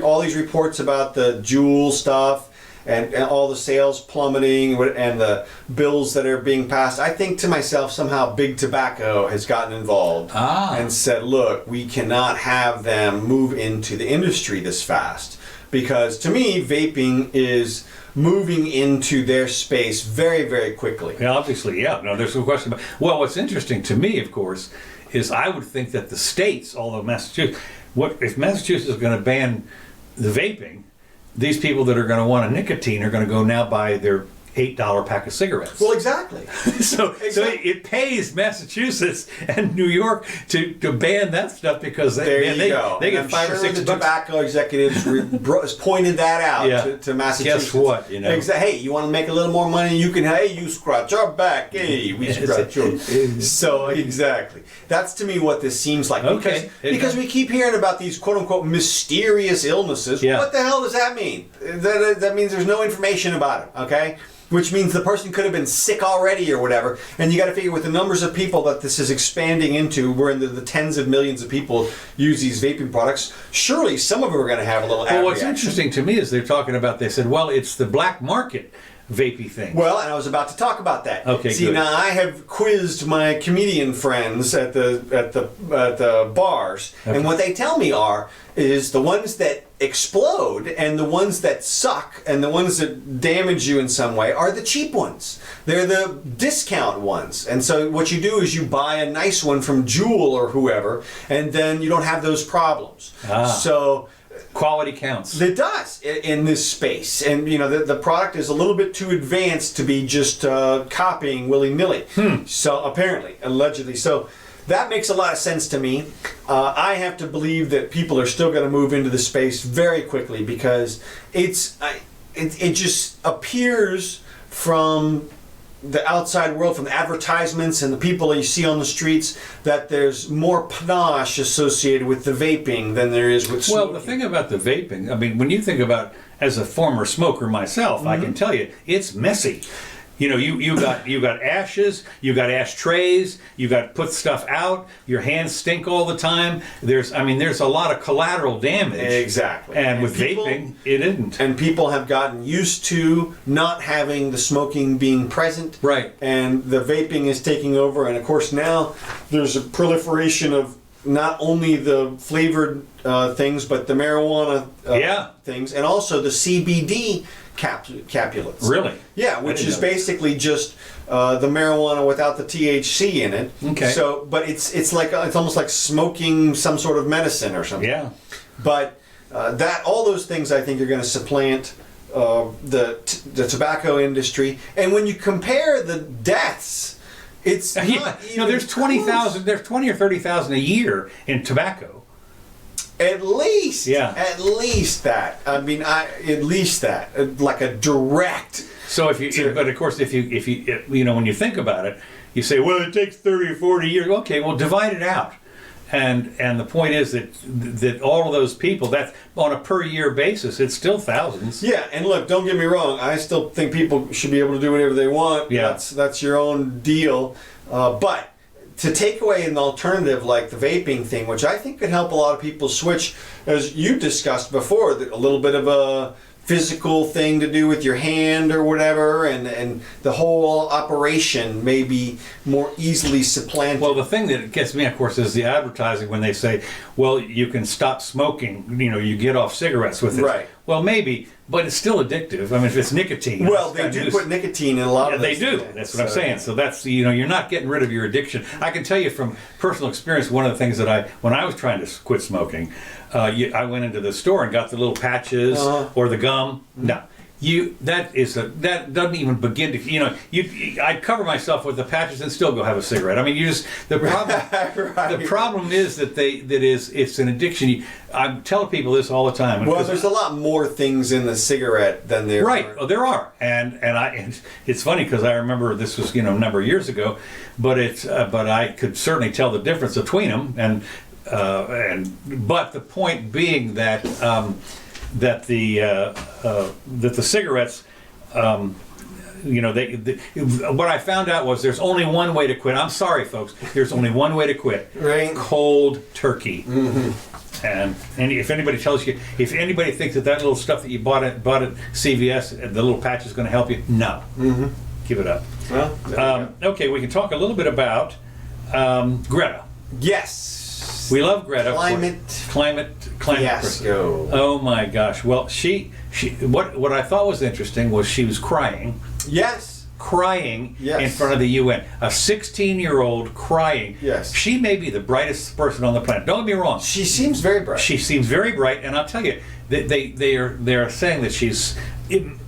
all these reports about the Juul stuff and all the sales plummeting and the bills that are being passed, I think to myself somehow Big Tobacco has gotten involved and said, look, we cannot have them move into the industry this fast. Because to me, vaping is moving into their space very, very quickly. Yeah, obviously, yeah. No, there's no question about it. Well, what's interesting to me, of course, is I would think that the states, although Massachusetts, if Massachusetts is going to ban the vaping, these people that are going to want a nicotine are going to go now buy their $8 pack of cigarettes. Well, exactly. So it pays Massachusetts and New York to ban that stuff because they get $5 or $6 the tobacco executives pointed that out to Massachusetts. Guess what? Hey, you want to make a little more money? You can. Hey, you scratch our back. Hey, we scratch yours. So exactly. That's to me what this seems like. Okay. Because we keep hearing about these quote unquote mysterious illnesses. Yeah. What the hell does that mean? That means there's no information about it. Okay. Which means the person could have been sick already or whatever. And you got to figure with the numbers of people that this is expanding into, we're in the tens of millions of people use these vaping products, surely some of them are going to have a little Well, what's interesting to me is they said, well, it's the black market vapey thing. Well, and I was about to talk about that. Okay, See, good. now I have quizzed my comedian friends at the bars, and what they tell me is the ones that explode and the ones that suck and the ones that damage you in some way are the cheap ones. They're the discount ones. And so what you do is you buy a nice one from Juul or whoever, and then you don't have those problems. So quality counts. it does in this space. And the product is a little bit too advanced to be just copying willy-nilly. So apparently, allegedly. So that makes a lot of sense to me. I have to believe that people are still going to move into the space very quickly because it just appears from the outside world, from the advertisements and the people that you see on the streets, that there's more panache associated with the vaping than there is with smoking. Well, the thing about the vaping, I mean, when you think about, as a former smoker myself, I can tell you, it's messy. You know, you got ashes, you got ashtrays, you got put stuff out. Your hands stink all the time. There's a lot of collateral damage. Exactly. And with vaping, it isn't. And people have gotten used to not having the smoking being present. Right. And the vaping is taking over. And of course now there's a proliferation of not only the flavored things, but the marijuana things, and also the CBD capulets. Really? Yeah, which is basically just the marijuana without the THC in it. Okay. So, but it's almost like smoking some sort of medicine or something. Yeah. But all those things I think are going to supplant the tobacco industry. And when you compare the deaths, it's not even there's 20,000. There's 20 or 30,000 a year in tobacco. At least, yeah. At least that. I mean, at least that, like a direct. So but of course, if you when you think about it, you say, well, it takes 30 or 40 years. Okay, well, divide it out. And the point is that all of those people, that's on a per year basis, it's still thousands. Yeah, and look, don't get me wrong. I still think people should be able to do whatever they want. Yeah. That's your own deal. But to take away an alternative like the vaping thing, which I think could help a lot of people switch, as you discussed before, a little bit of a physical thing to do with your hand or whatever, and the whole operation may be more easily supplanted. Well, the thing that gets me, of course, is the advertising when they say, well, you can stop smoking, you get off cigarettes with it. Right. Well, maybe, but it's still addictive. I mean, if it's nicotine. Well, they do put nicotine in a lot of they those do. things. That's what I'm saying. So that's, you're not getting rid of your addiction. I can tell you from personal experience, one of the things that when I was trying to quit smoking, I went into the store and got the little patches or the gum. No. That doesn't even begin to, I'd cover myself with the patches and still go have a cigarette. I mean, the problem, right. The problem is that it's an addiction. I'm telling people this all the time. Well, there's a lot more things in the cigarette than there right. are. Oh, there are, and it's funny because I remember this was a number of years ago, but I could certainly tell the difference between them, but the point being that the cigarettes, what I found out was there's only one way to quit. I'm sorry, folks. There's only one way to quit. Right. Cold turkey. Mm-hmm. And if anybody tells you, if anybody thinks that little stuff that you bought at CVS, the little patch is going to help you, no. Mm-hmm. Give it up. Well, okay, we can talk a little bit about Gretta. Yes. We love Gretta. Climate fiasco. Oh my gosh. Well, she what I thought was interesting was she was crying. Yes. Crying yes. in front of the UN. A 16-year-old crying. Yes. She may be the brightest person on the planet. Don't get me wrong. She seems very bright. She seems very bright, and I'll tell you, they are saying that she's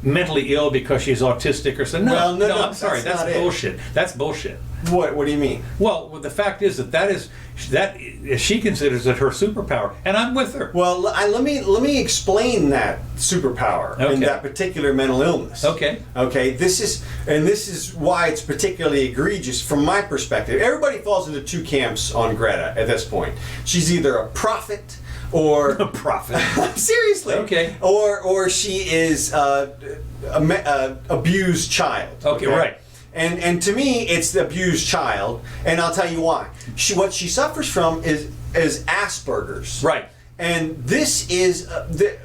mentally ill because she's autistic or something. No, I'm sorry. That's bullshit. That's bullshit. What do you mean? Well, the fact is that she considers it her superpower, and I'm with her. Well, let me explain that superpower in that particular mental illness. Okay. This is why it's particularly egregious from my perspective. Everybody falls into two camps on Gretta at this point. She's either a prophet or a prophet. Seriously. Okay. Or she is a abused child. Okay, right. And to me, it's the abused child, and I'll tell you why. What she suffers from is Asperger's. Right. And this is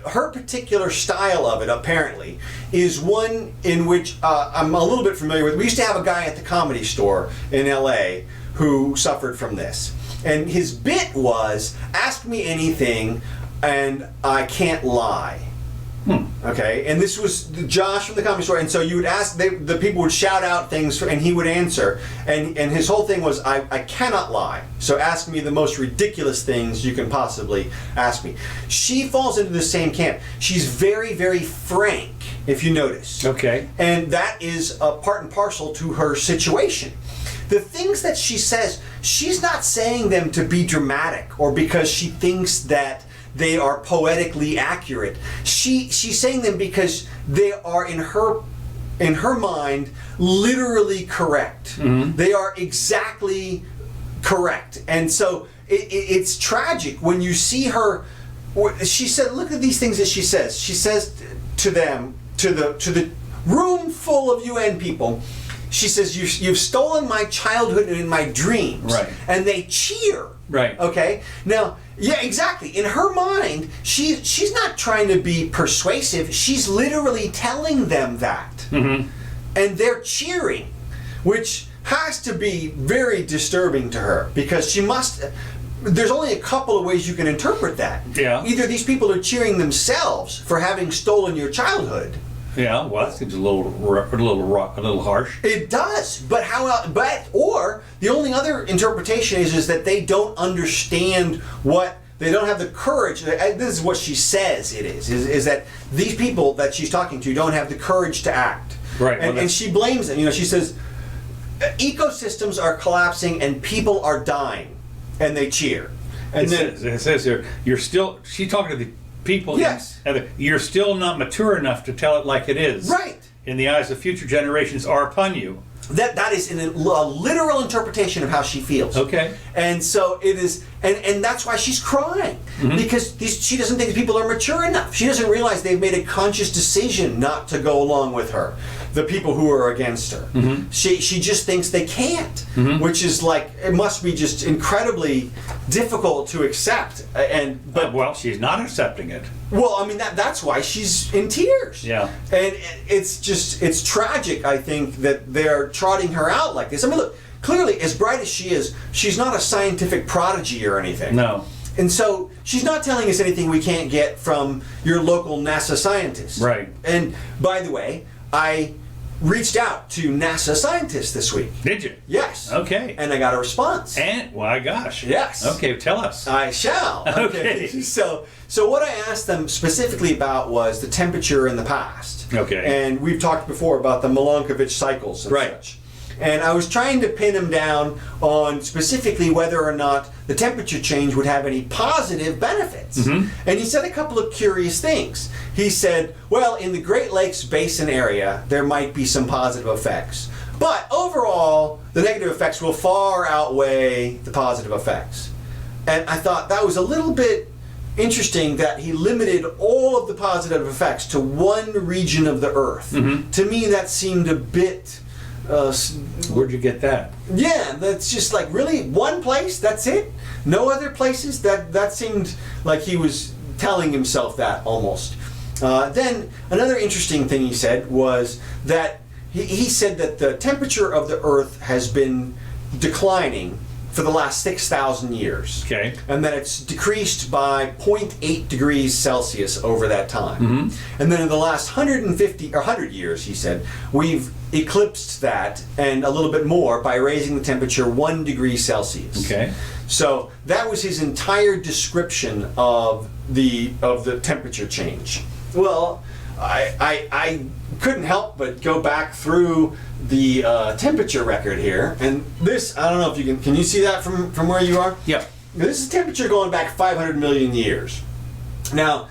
her particular style of it. Apparently, is one in which I'm a little bit familiar with. We used to have a guy at the Comedy Store in L.A. who suffered from this, and his bit was, "Ask me anything, and I can't lie." Okay, and this was Josh from the Comedy Store, and so you would ask, the people would shout out things, and he would answer, and his whole thing was, I cannot lie, so ask me the most ridiculous things you can possibly ask me. She falls into the same camp. She's very, very frank, if you notice. Okay. And that is a part and parcel to her situation. The things that she says, she's not saying them to be dramatic, or because she thinks that they are poetically accurate. She's saying them because they are in her mind literally correct. Mm-hmm. They are exactly correct, and so it's tragic when you see her. She said, "Look at these things that she says." She says to them, to the room full of UN people. She says, you've stolen my childhood and my dreams. Right. And they cheer. Right. Okay? Now, yeah, exactly. In her mind, she's not trying to be persuasive. She's literally telling them that. Mm-hmm. And they're cheering, which has to be very disturbing to her, because there's only a couple of ways you can interpret that. Yeah. Either these people are cheering themselves for having stolen your childhood. Yeah, well, that seems a little harsh. It does, but or the only other interpretation is that they don't understand they don't have the courage. This is what she says it is that these people that she's talking to don't have the courage to act. Right. And she blames them. She says, ecosystems are collapsing and people are dying, and they cheer. And it says here, she's talking to the people. Yes. You're still not mature enough to tell it like it is. Right. In the eyes of future generations are upon you. That is a literal interpretation of how she feels. Okay. And so it is, and that's why she's crying, because she doesn't think people are mature enough. She doesn't realize they've made a conscious decision not to go along with her, the people who are against her. She just thinks they can't, which is like, it must be just incredibly difficult to accept. Well, she's not accepting it. Well, I mean, that's why she's in tears. Yeah. And it's tragic, I think, that they're trotting her out like this. I mean, look, clearly, as bright as she is, she's not a scientific prodigy or anything. No. And so she's not telling us anything we can't get from your local NASA scientists. Right. And by the way, I reached out to NASA scientists this week. Did you? Yes. Okay. And I got a response. And, why gosh. Yes. Okay, tell us. I shall. Okay. So what I asked them specifically about was the temperature in the past. Okay. And we've talked before about the Milankovitch cycles and such. And I was trying to pin him down on specifically whether or not the temperature change would have any positive benefits. And he said a couple of curious things. He said, well, in the Great Lakes Basin area, there might be some positive effects. But overall, the negative effects will far outweigh the positive effects. And I thought that was a little bit interesting that he limited all of the positive effects to one region of the Earth. To me, that seemed a bit... Where'd you get that? Yeah, that's just like, really, one place, that's it? No other places? That seemed like he was telling himself that almost. Then another interesting thing he said was that he said that the temperature of the Earth has been declining for the last 6,000 years. Okay. And that it's decreased by 0.8 degrees Celsius over that time. And then in the last 100 years, he said, we've eclipsed that and a little bit more by raising the temperature 1 degree Celsius. Okay. So that was his entire description of the temperature change. Well, I couldn't help but go back through the temperature record here, and this, I don't know if you can you see that from where you are? Yeah. This is temperature going back 500 million years. Now,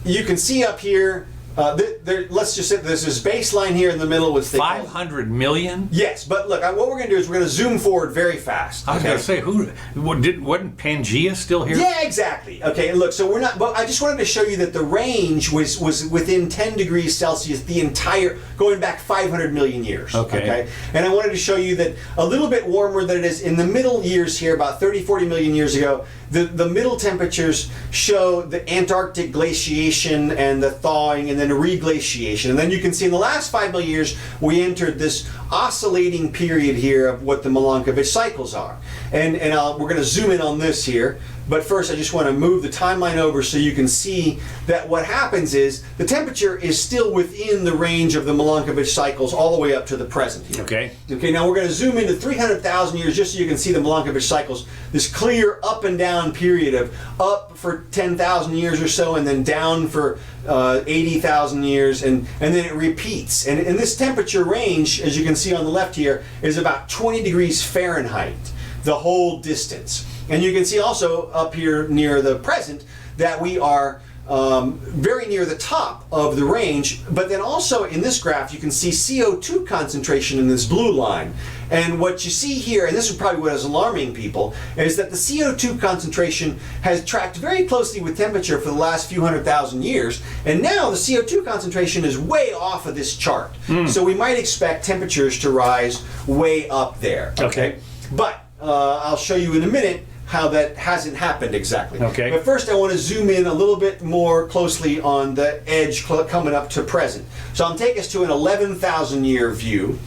you can see up here, let's just say there's this baseline here in the middle with 500 million? Yes, but look, what we're going to do is we're going to zoom forward very fast. I was going to say, wasn't Pangea still here? Yeah, exactly. Okay, and look, so we're not, but I just wanted to show you that the range was within 10 degrees Celsius the entire, going back 500 million years. Okay. And I wanted to show you that a little bit warmer than it is in the middle years here, about 30, 40 million years ago, the middle temperatures show the Antarctic glaciation and the thawing and then a reglaciation. And then you can see in the last 5 million years, we entered this oscillating period here of what the Milankovitch cycles are. And we're going to zoom in on this here. But first, I just want to move the timeline over so you can see that what happens is the temperature is still within the range of the Milankovitch cycles all the way up to the present here. Okay. Okay, now we're going to zoom into 300,000 years just so you can see the Milankovitch cycles, this clear up and down period of up for 10,000 years or so and then down for 80,000 years, and then it repeats. And this temperature range, as you can see on the left here, is about 20 degrees Fahrenheit, the whole distance. And you can see also up here near the present that we are very near the top of the range, but then also in this graph you can see CO2 concentration in this blue line. And what you see here, and this is probably what is alarming people, is that the CO2 concentration has tracked very closely with temperature for the last few 100,000 years, and now the CO2 concentration is way off of this chart. So we might expect temperatures to rise way up there. Okay. But I'll show you in a minute how that hasn't happened exactly. Okay. But first I want to zoom in a little bit more closely on the edge coming up to present. So I'll take us to an 11,000 year view.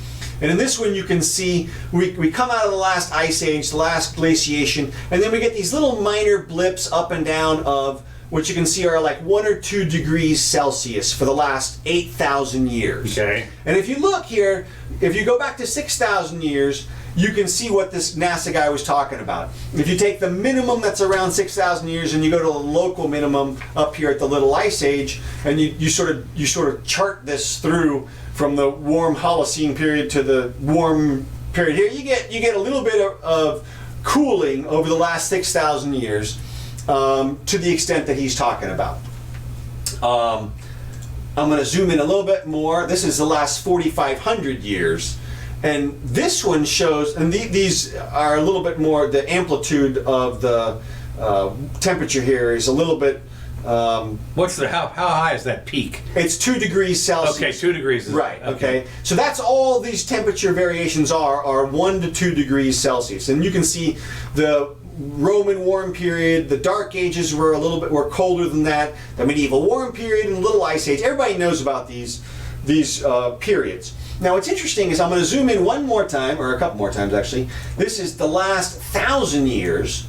And in this one you can see we come out of the last ice age, the last glaciation, and then we get these little minor blips up and down of what you can see are like 1 or 2 degrees Celsius for the last 8,000 years. Okay. And if you look here, if you go back to 6,000 years, you can see what this NASA guy was talking about. If you take the minimum that's around 6,000 years and you go to the local minimum up here at the Little Ice Age, and you sort of chart this through from the warm Holocene period to the warm period here, you get a little bit of cooling over the last 6,000 years to the extent that he's talking about. I'm going to zoom in a little bit more. This is the last 4,500 years. And this one shows, and these are a little bit more, the amplitude of the temperature here is a little bit... how high is that peak? It's 2 degrees Celsius. Okay, 2 degrees. Right, okay. So that's all these temperature variations are 1 to 2 degrees Celsius. And you can see the Roman warm period, the Dark Ages were colder than that, the medieval warm period, and the Little Ice Age. Everybody knows about these periods. Now what's interesting is I'm going to zoom in one more time, or a couple more times actually. This is the last 1,000 years,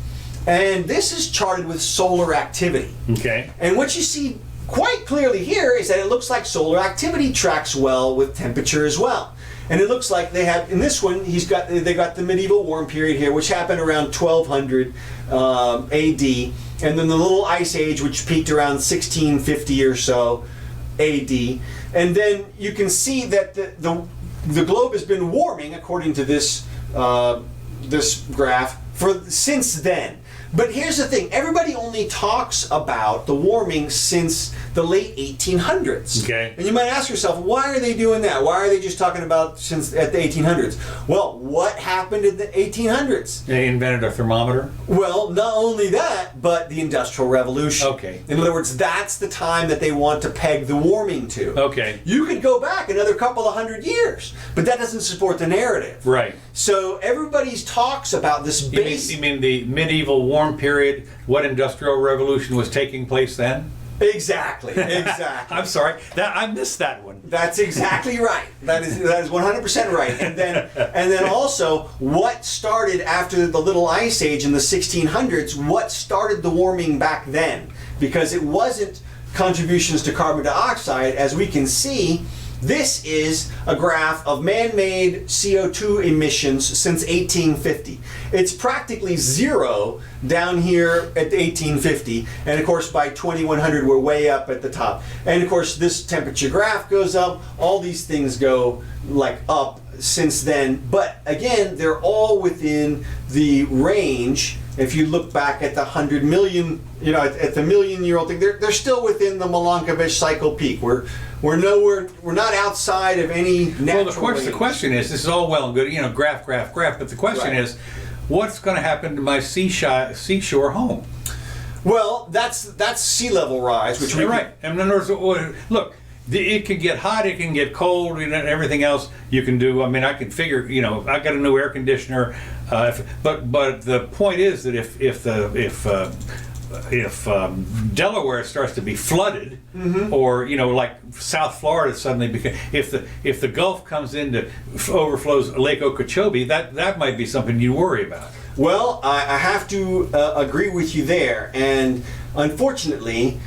and this is charted with solar activity. Okay. And what you see quite clearly here is that it looks like solar activity tracks well with temperature as well. And it looks like they have, in this one, they got the medieval warm period here, which happened around 1200 AD, and then the Little Ice Age, which peaked around 1650 or so AD. And then you can see that the globe has been warming, according to this this graph, since then. But here's the thing, everybody only talks about the warming since the late 1800s. Okay. And you might ask yourself, why are they doing that? Why are they just talking about since at the 1800s? Well, what happened in the 1800s? They invented a thermometer? Well, not only that, but the Industrial Revolution. Okay. In other words, that's the time that they want to peg the warming to. Okay. You could go back another couple of hundred years, but that doesn't support the narrative. Right. So everybody talks about this base... You mean the medieval warm period, what industrial revolution was taking place then? Exactly, exactly. I'm sorry, I missed that one. That's exactly right. That is 100% right. And then also, what started after the Little Ice Age in the 1600s? What started the warming back then? Because it wasn't contributions to carbon dioxide, as we can see. This is a graph of man-made CO2 emissions since 1850. It's practically zero down here at 1850, and of course by 2100 we're way up at the top. And of course this temperature graph goes up, all these things go like up since then, but again they're all within the range. If you look back at the 100 million, at the million-year-old thing, they're still within the Milankovitch cycle peak. We're not outside of any natural. Well, of course, the question is, this is all well and good, graph, but the question is, what's going to happen to my seashore home? Well, that's sea level rise, which you're right. And in other words, look, it can get hot, it can get cold, and everything else you can do. I mean, I can figure, I got a new air conditioner, but the point is that if Delaware starts to be flooded, or like South Florida suddenly if the Gulf comes into overflows Lake Okeechobee, that might be something you worry about. Well, I have to agree with you there, and unfortunately,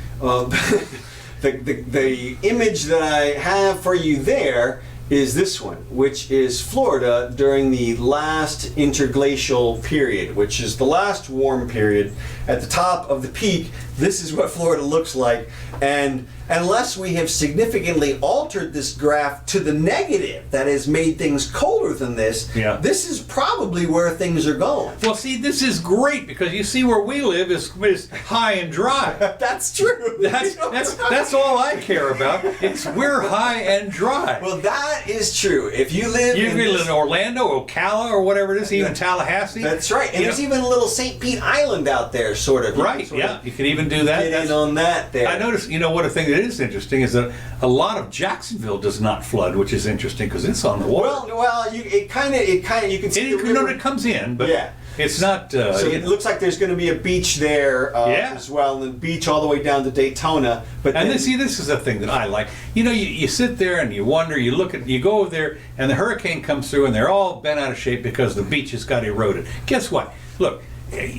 the image that I have for you there is this one, which is Florida during the last interglacial period, which is the last warm period. At the top of the peak, this is what Florida looks like. And unless we have significantly altered this graph to the negative, that has made things colder than this, this is probably where things are going. Well, see, this is great because you see where we live is high and dry. That's true. That's all I care about. It's we're high and dry. Well, that is true. If you live in Orlando, Ocala, or whatever it is, even Tallahassee. That's right. And there's even a little St. Pete Island out there, sort of. Right, you can even do that. Get in on that there. I noticed, what a thing that is interesting is that a lot of Jacksonville does not flood, which is interesting because it's on the water. Well, you can see the river. It comes in, but it's not. So it looks like there's going to be a beach there as well, and the beach all the way down to Daytona. But this is a thing that I like. You sit there and you wonder, you go over there, and the hurricane comes through, and they're all bent out of shape because the beach has got eroded. Guess what? Look.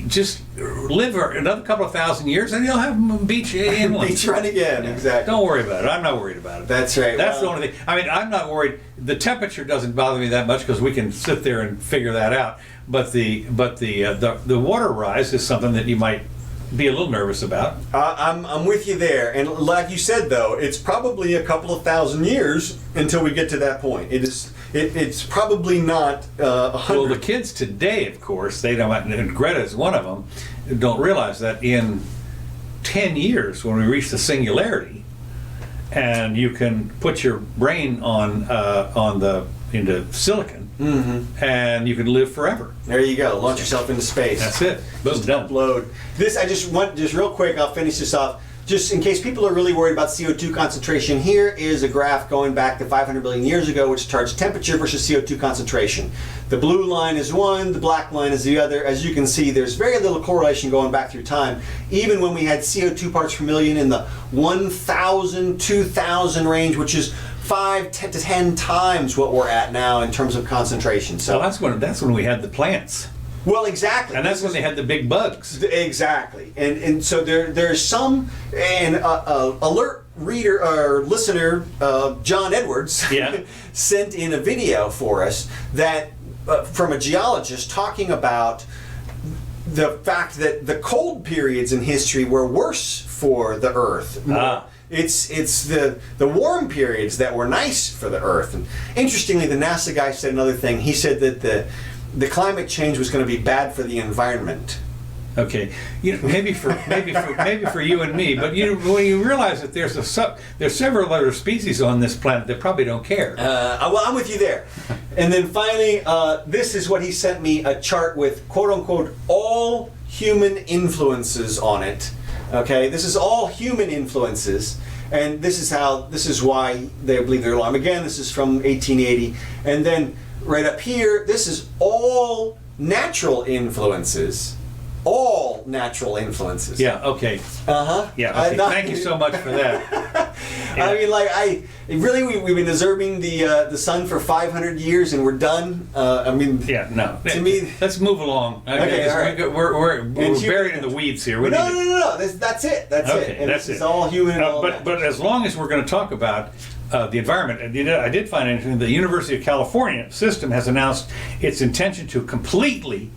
Just live another couple of thousand years and you'll have beach inland. Beach run again, exactly. Don't worry about it. I'm not worried about it. That's right. That's the only thing. I mean, I'm not worried. The temperature doesn't bother me that much because we can sit there and figure that out. But the water rise is something that you might be a little nervous about. I'm with you there, and like you said, though, it's probably a couple of thousand years until we get to that point. It's probably not 100. Well, the kids today, of course, they don't. And Gretta is one of them. Don't realize that in 10 years, when we reach the singularity, and you can put your brain into silicon, and you can live forever. There you go. Launch yourself into space. That's it. Boom, done. Upload. Just real quick, I'll finish this off. Just in case people are really worried about CO2 concentration, here is a graph going back to 500 billion years ago, which charts temperature versus CO2 concentration. The blue line is one, the black line is the other. As you can see, there's very little correlation going back through time. Even when we had CO2 parts per million in the 1,000, 2,000 range, which is 5 to 10 times what we're at now in terms of concentration. So that's when we had the plants. Well, exactly. And that's when they had the big bugs. Exactly. And so there's some, and alert reader or listener, John Edwards, sent in a video for us that from a geologist talking about the fact that the cold periods in history were worse for the Earth. It's the warm periods that were nice for the Earth. And interestingly, the NASA guy said another thing. He said that the climate change was going to be bad for the environment. Okay, maybe for you and me, but when you realize that there's several other species on this planet that probably don't care. Well, I'm with you there. And then finally, this is what he sent me, a chart with quote unquote all human influences on it. Okay, this is all human influences. And this is why they believe they're alive. Again, this is from 1880. And then right up here, this is all natural influences. All natural influences. Yeah, okay. Yeah, okay. Thank you so much for that. I mean, we've been observing the sun for 500 years and we're done. To me, let's move along. Okay, all right. We're buried in the weeds here. No. That's it. That's it. And that's it. It's all human. But as long as we're going to talk about the environment, I did find interesting. The University of California system has announced its intention to completely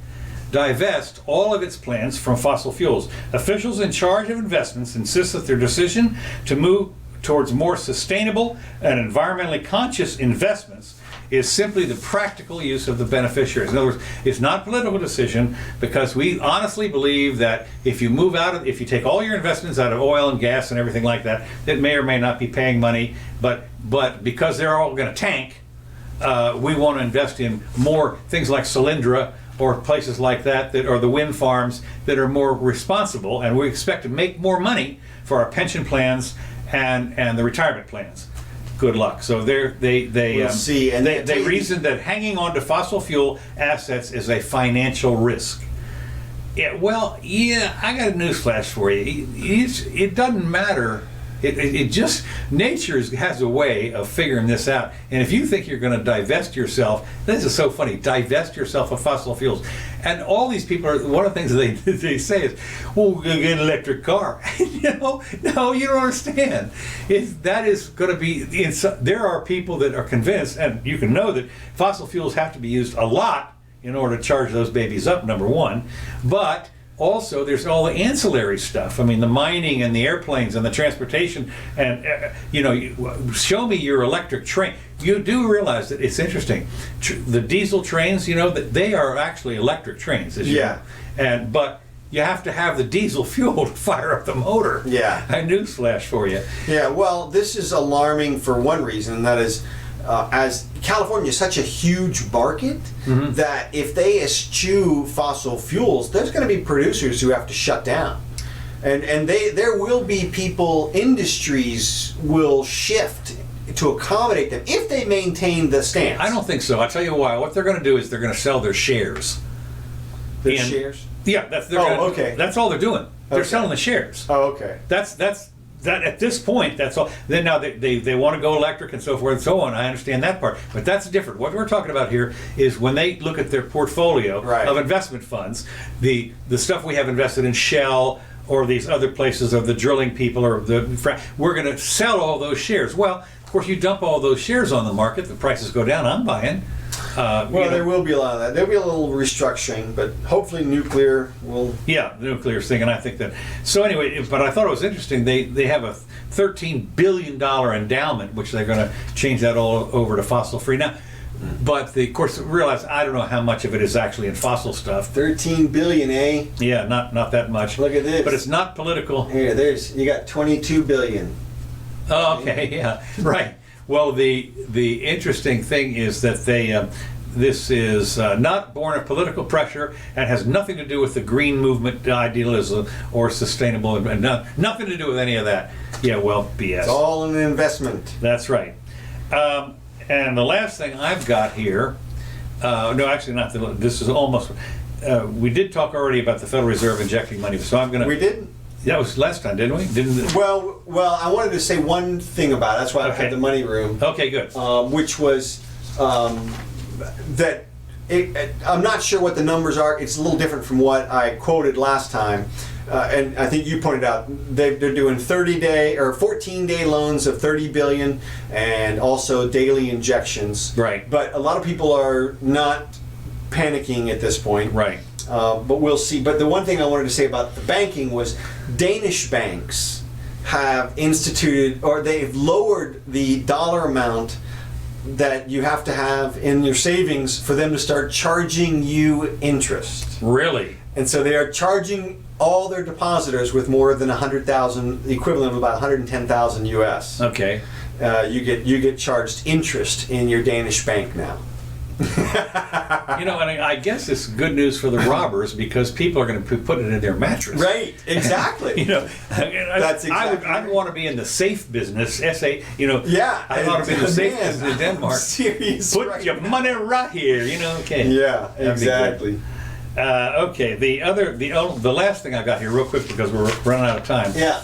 divest all of its plans from fossil fuels. Officials in charge of investments insist that their decision to move towards more sustainable and environmentally conscious investments is simply the practical use of the beneficiaries. In other words, it's not a political decision because we honestly believe that if you take all your investments out of oil and gas and everything like that, that may or may not be paying money, but because they're all going to tank, we want to invest in more things like Solyndra or places like that are the wind farms that are more responsible, and we expect to make more money for our pension plans and the retirement plans. Good luck. So we'll see. And they reason that hanging on to fossil fuel assets is a financial risk. I got a newsflash for you. It doesn't matter. It just, nature has a way of figuring this out. And if you think you're going to divest yourself, this is so funny, divest yourself of fossil fuels. And all these people one of the things they say is, well, we're going to get an electric car. No, you don't understand. That is going to be, there are people that are convinced, and you can know that fossil fuels have to be used a lot in order to charge those babies up, number one. But also there's all the ancillary stuff. I mean, the mining and the airplanes and the transportation, and show me your electric train. You do realize that it's interesting. The diesel trains, that they are actually electric trains, as you know. But you have to have the diesel fuel to fire up the motor. Yeah. A newsflash for you. Yeah, well, this is alarming for one reason, and that is, as California is such a huge market, that if they eschew fossil fuels, there's going to be producers who have to shut down. And there will be industries will shift to accommodate them if they maintain the stance. I don't think so. I'll tell you why. What they're going to do is they're going to sell their shares. Their shares? Yeah, okay. That's all they're doing. They're selling the shares. Oh, okay. That's at this point, that's all. Then now they want to go electric and so forth and so on. I understand that part, but that's different. What we're talking about here is when they look at their portfolio of investment funds, the stuff we have invested in Shell or these other places, or the drilling people, or we're going to sell all those shares. Well, of course, you dump all those shares on the market, the prices go down. I'm buying. There will be a lot of that. There'll be a little restructuring, but hopefully nuclear will... Yeah, the nuclear thing, and I think that... So anyway, but I thought it was interesting. They have a $13 billion endowment, which they're going to change that all over to fossil-free. Now, but they, of course, realize I don't know how much of it is actually in fossil stuff. 13 billion, eh? Yeah, not that much. Look at this. But it's not political. Here, you got 22 billion. Oh, okay, yeah, right. Well, the interesting thing is that this is not born of political pressure and has nothing to do with the green movement idealism or sustainable, and nothing to do with any of that. Yeah, well, BS. It's all an investment. That's right. And the last thing I've got here, no, actually not. This is almost. We did talk already about the Federal Reserve injecting money, so I'm going to. We did. That was last time, didn't we? Well, I wanted to say one thing about it. That's why I had the money room. Okay, good. Which was that I'm not sure what the numbers are. It's a little different from what I quoted last time. And I think you pointed out they're doing 30-day or 14-day loans of 30 billion, and also daily injections. Right. But a lot of people are not panicking at this point. Right. But we'll see. But the one thing I wanted to say about the banking was Danish banks have instituted, or they've lowered the dollar amount that you have to have in your savings for them to start charging you interest. Really? And so they are charging all their depositors with more than 100,000, the equivalent of about 110,000 US. Okay. You get charged interest in your Danish bank now. And I guess it's good news for the robbers because people are going to put it in their mattress. Right, exactly. That's exactly. I'd want to be in the safe business. Yeah, I want to be in the safe business in Denmark. Serious. Put your money right here. Okay. Yeah, exactly. Okay. The last thing I got here, real quick, because we're running out of time. Yeah.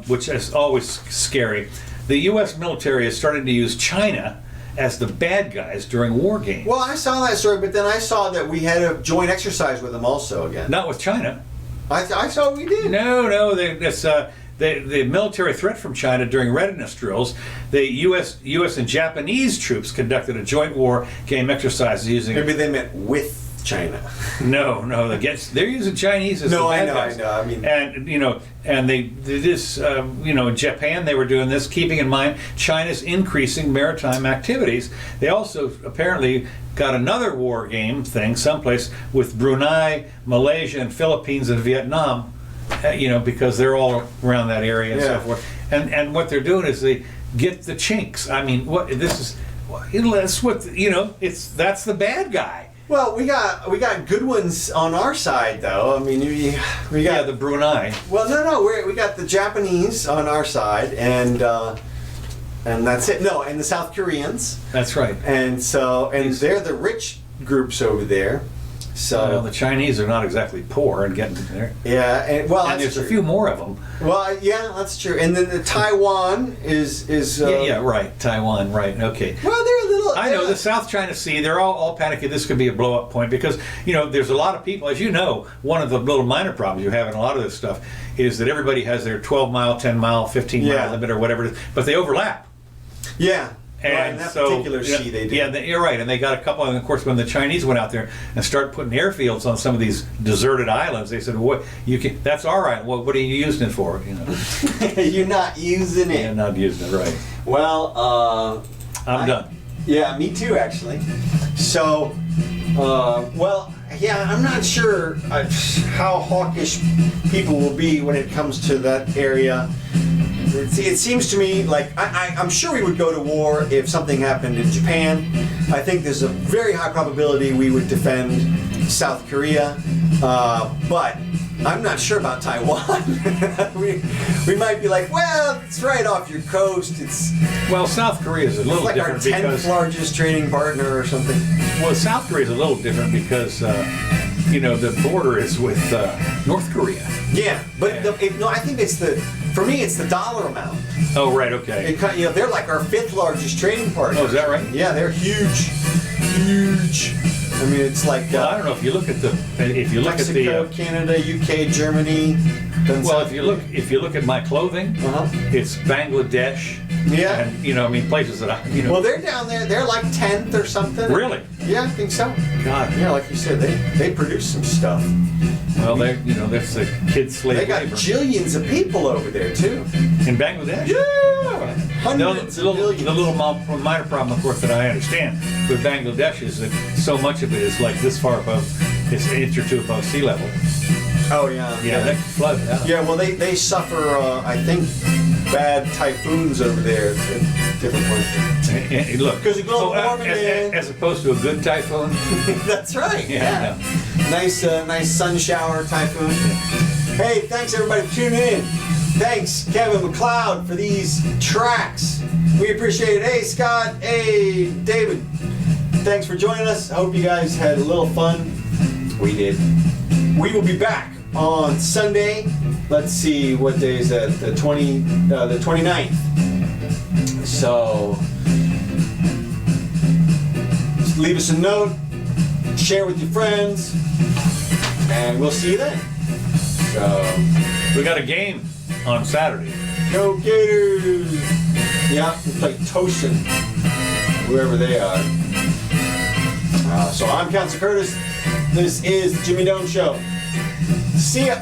Which is always scary. The U.S. military is starting to use China as the bad guys during war games. Well, I saw that story, but then I saw that we had a joint exercise with them also again. Not with China. I saw we did. No, the military threat from China during readiness drills. The U.S. and Japanese troops conducted a joint war game exercise using. Maybe they meant with China. No, they're using Chinese as the bad guys. I mean, and they did this. In Japan they were doing this, keeping in mind China's increasing maritime activities. They also apparently got another war game thing someplace with Brunei, Malaysia, and Philippines and Vietnam. Because they're all around that area and so forth. And what they're doing is they get the chinks. I mean, that's the bad guy. Well, we got good ones on our side, though. I mean, we got the Brunei. Well, no, we got the Japanese on our side, and that's it. No, and the South Koreans. That's right. And they're the rich groups over there. So the Chinese are not exactly poor and getting there. Yeah, and there's a few more of them. Well, yeah, that's true. And then the Taiwan is right. Taiwan, right? Okay. Well, they're a little. I know the South China Sea. They're all panicking. This could be a blow up point because there's a lot of people. As you know, one of the little minor problems you have in a lot of this stuff is that everybody has their 12-mile, 10-mile, 15-mile limit or whatever it is, but they overlap. Yeah. in that particular sea they do. Yeah, you're right. And they got a couple. And of course, when the Chinese went out there and started putting airfields on some of these deserted islands, they said, "What you can? That's all right. What are you using it for? You know, You're not using it. you're not using it right." Well, I'm done. Yeah, me too, actually. So, yeah, I'm not sure how hawkish people will be when it comes to that area. It seems to me like I'm sure we would go to war if something happened in Japan. I think there's a very high probability we would defend South Korea, but I'm not sure about Taiwan. we might be like, well, it's right off your coast. Well, South Korea is a little like our different 10th because largest trading partner or something. well, South Korea is a little different because you know the border is with North Korea. Yeah, but no, I think for me it's the dollar amount. Oh, right. Okay. They're like our 5th largest trading partner. Oh, is that right? Yeah, they're huge. I mean, it's like Well, I don't know if you look at Mexico, Canada, UK, Germany. Well, if you look at my clothing, it's Bangladesh. Yeah. And I mean places that Well, they're down there. They're like 10th or something. Really? Yeah, I think so. God. Yeah, like you said, they produce some stuff. Well, that's the kids slave They got labor jillions of people over there too. in Bangladesh. Yeah, hundreds of millions. The little minor problem, of course, that I understand with Bangladesh is that so much of it is like this far above, it's an inch or two above sea level. Oh yeah. Yeah, that can flood out. Yeah, well, they suffer, I think, bad typhoons over there at different points. And look, 'Cause of global warming, man. as opposed to a good typhoon. That's right. Yeah. Nice sun shower typhoon. Hey, thanks everybody for tuning in. Thanks, Kevin McLeod, for these tracks. We appreciate it. Hey, Scott. Hey, David. Thanks for joining us. I hope you guys had a little fun. We did. We will be back on Sunday. Let's see, what day is that? The 29th. So, just leave us a note, share with your friends, and we'll see you then. So, We got a game on Saturday. go Gators! Yeah, we play Tosin, whoever they are. So I'm Councilor Curtis. This is the Jimmy Doane Show. See ya!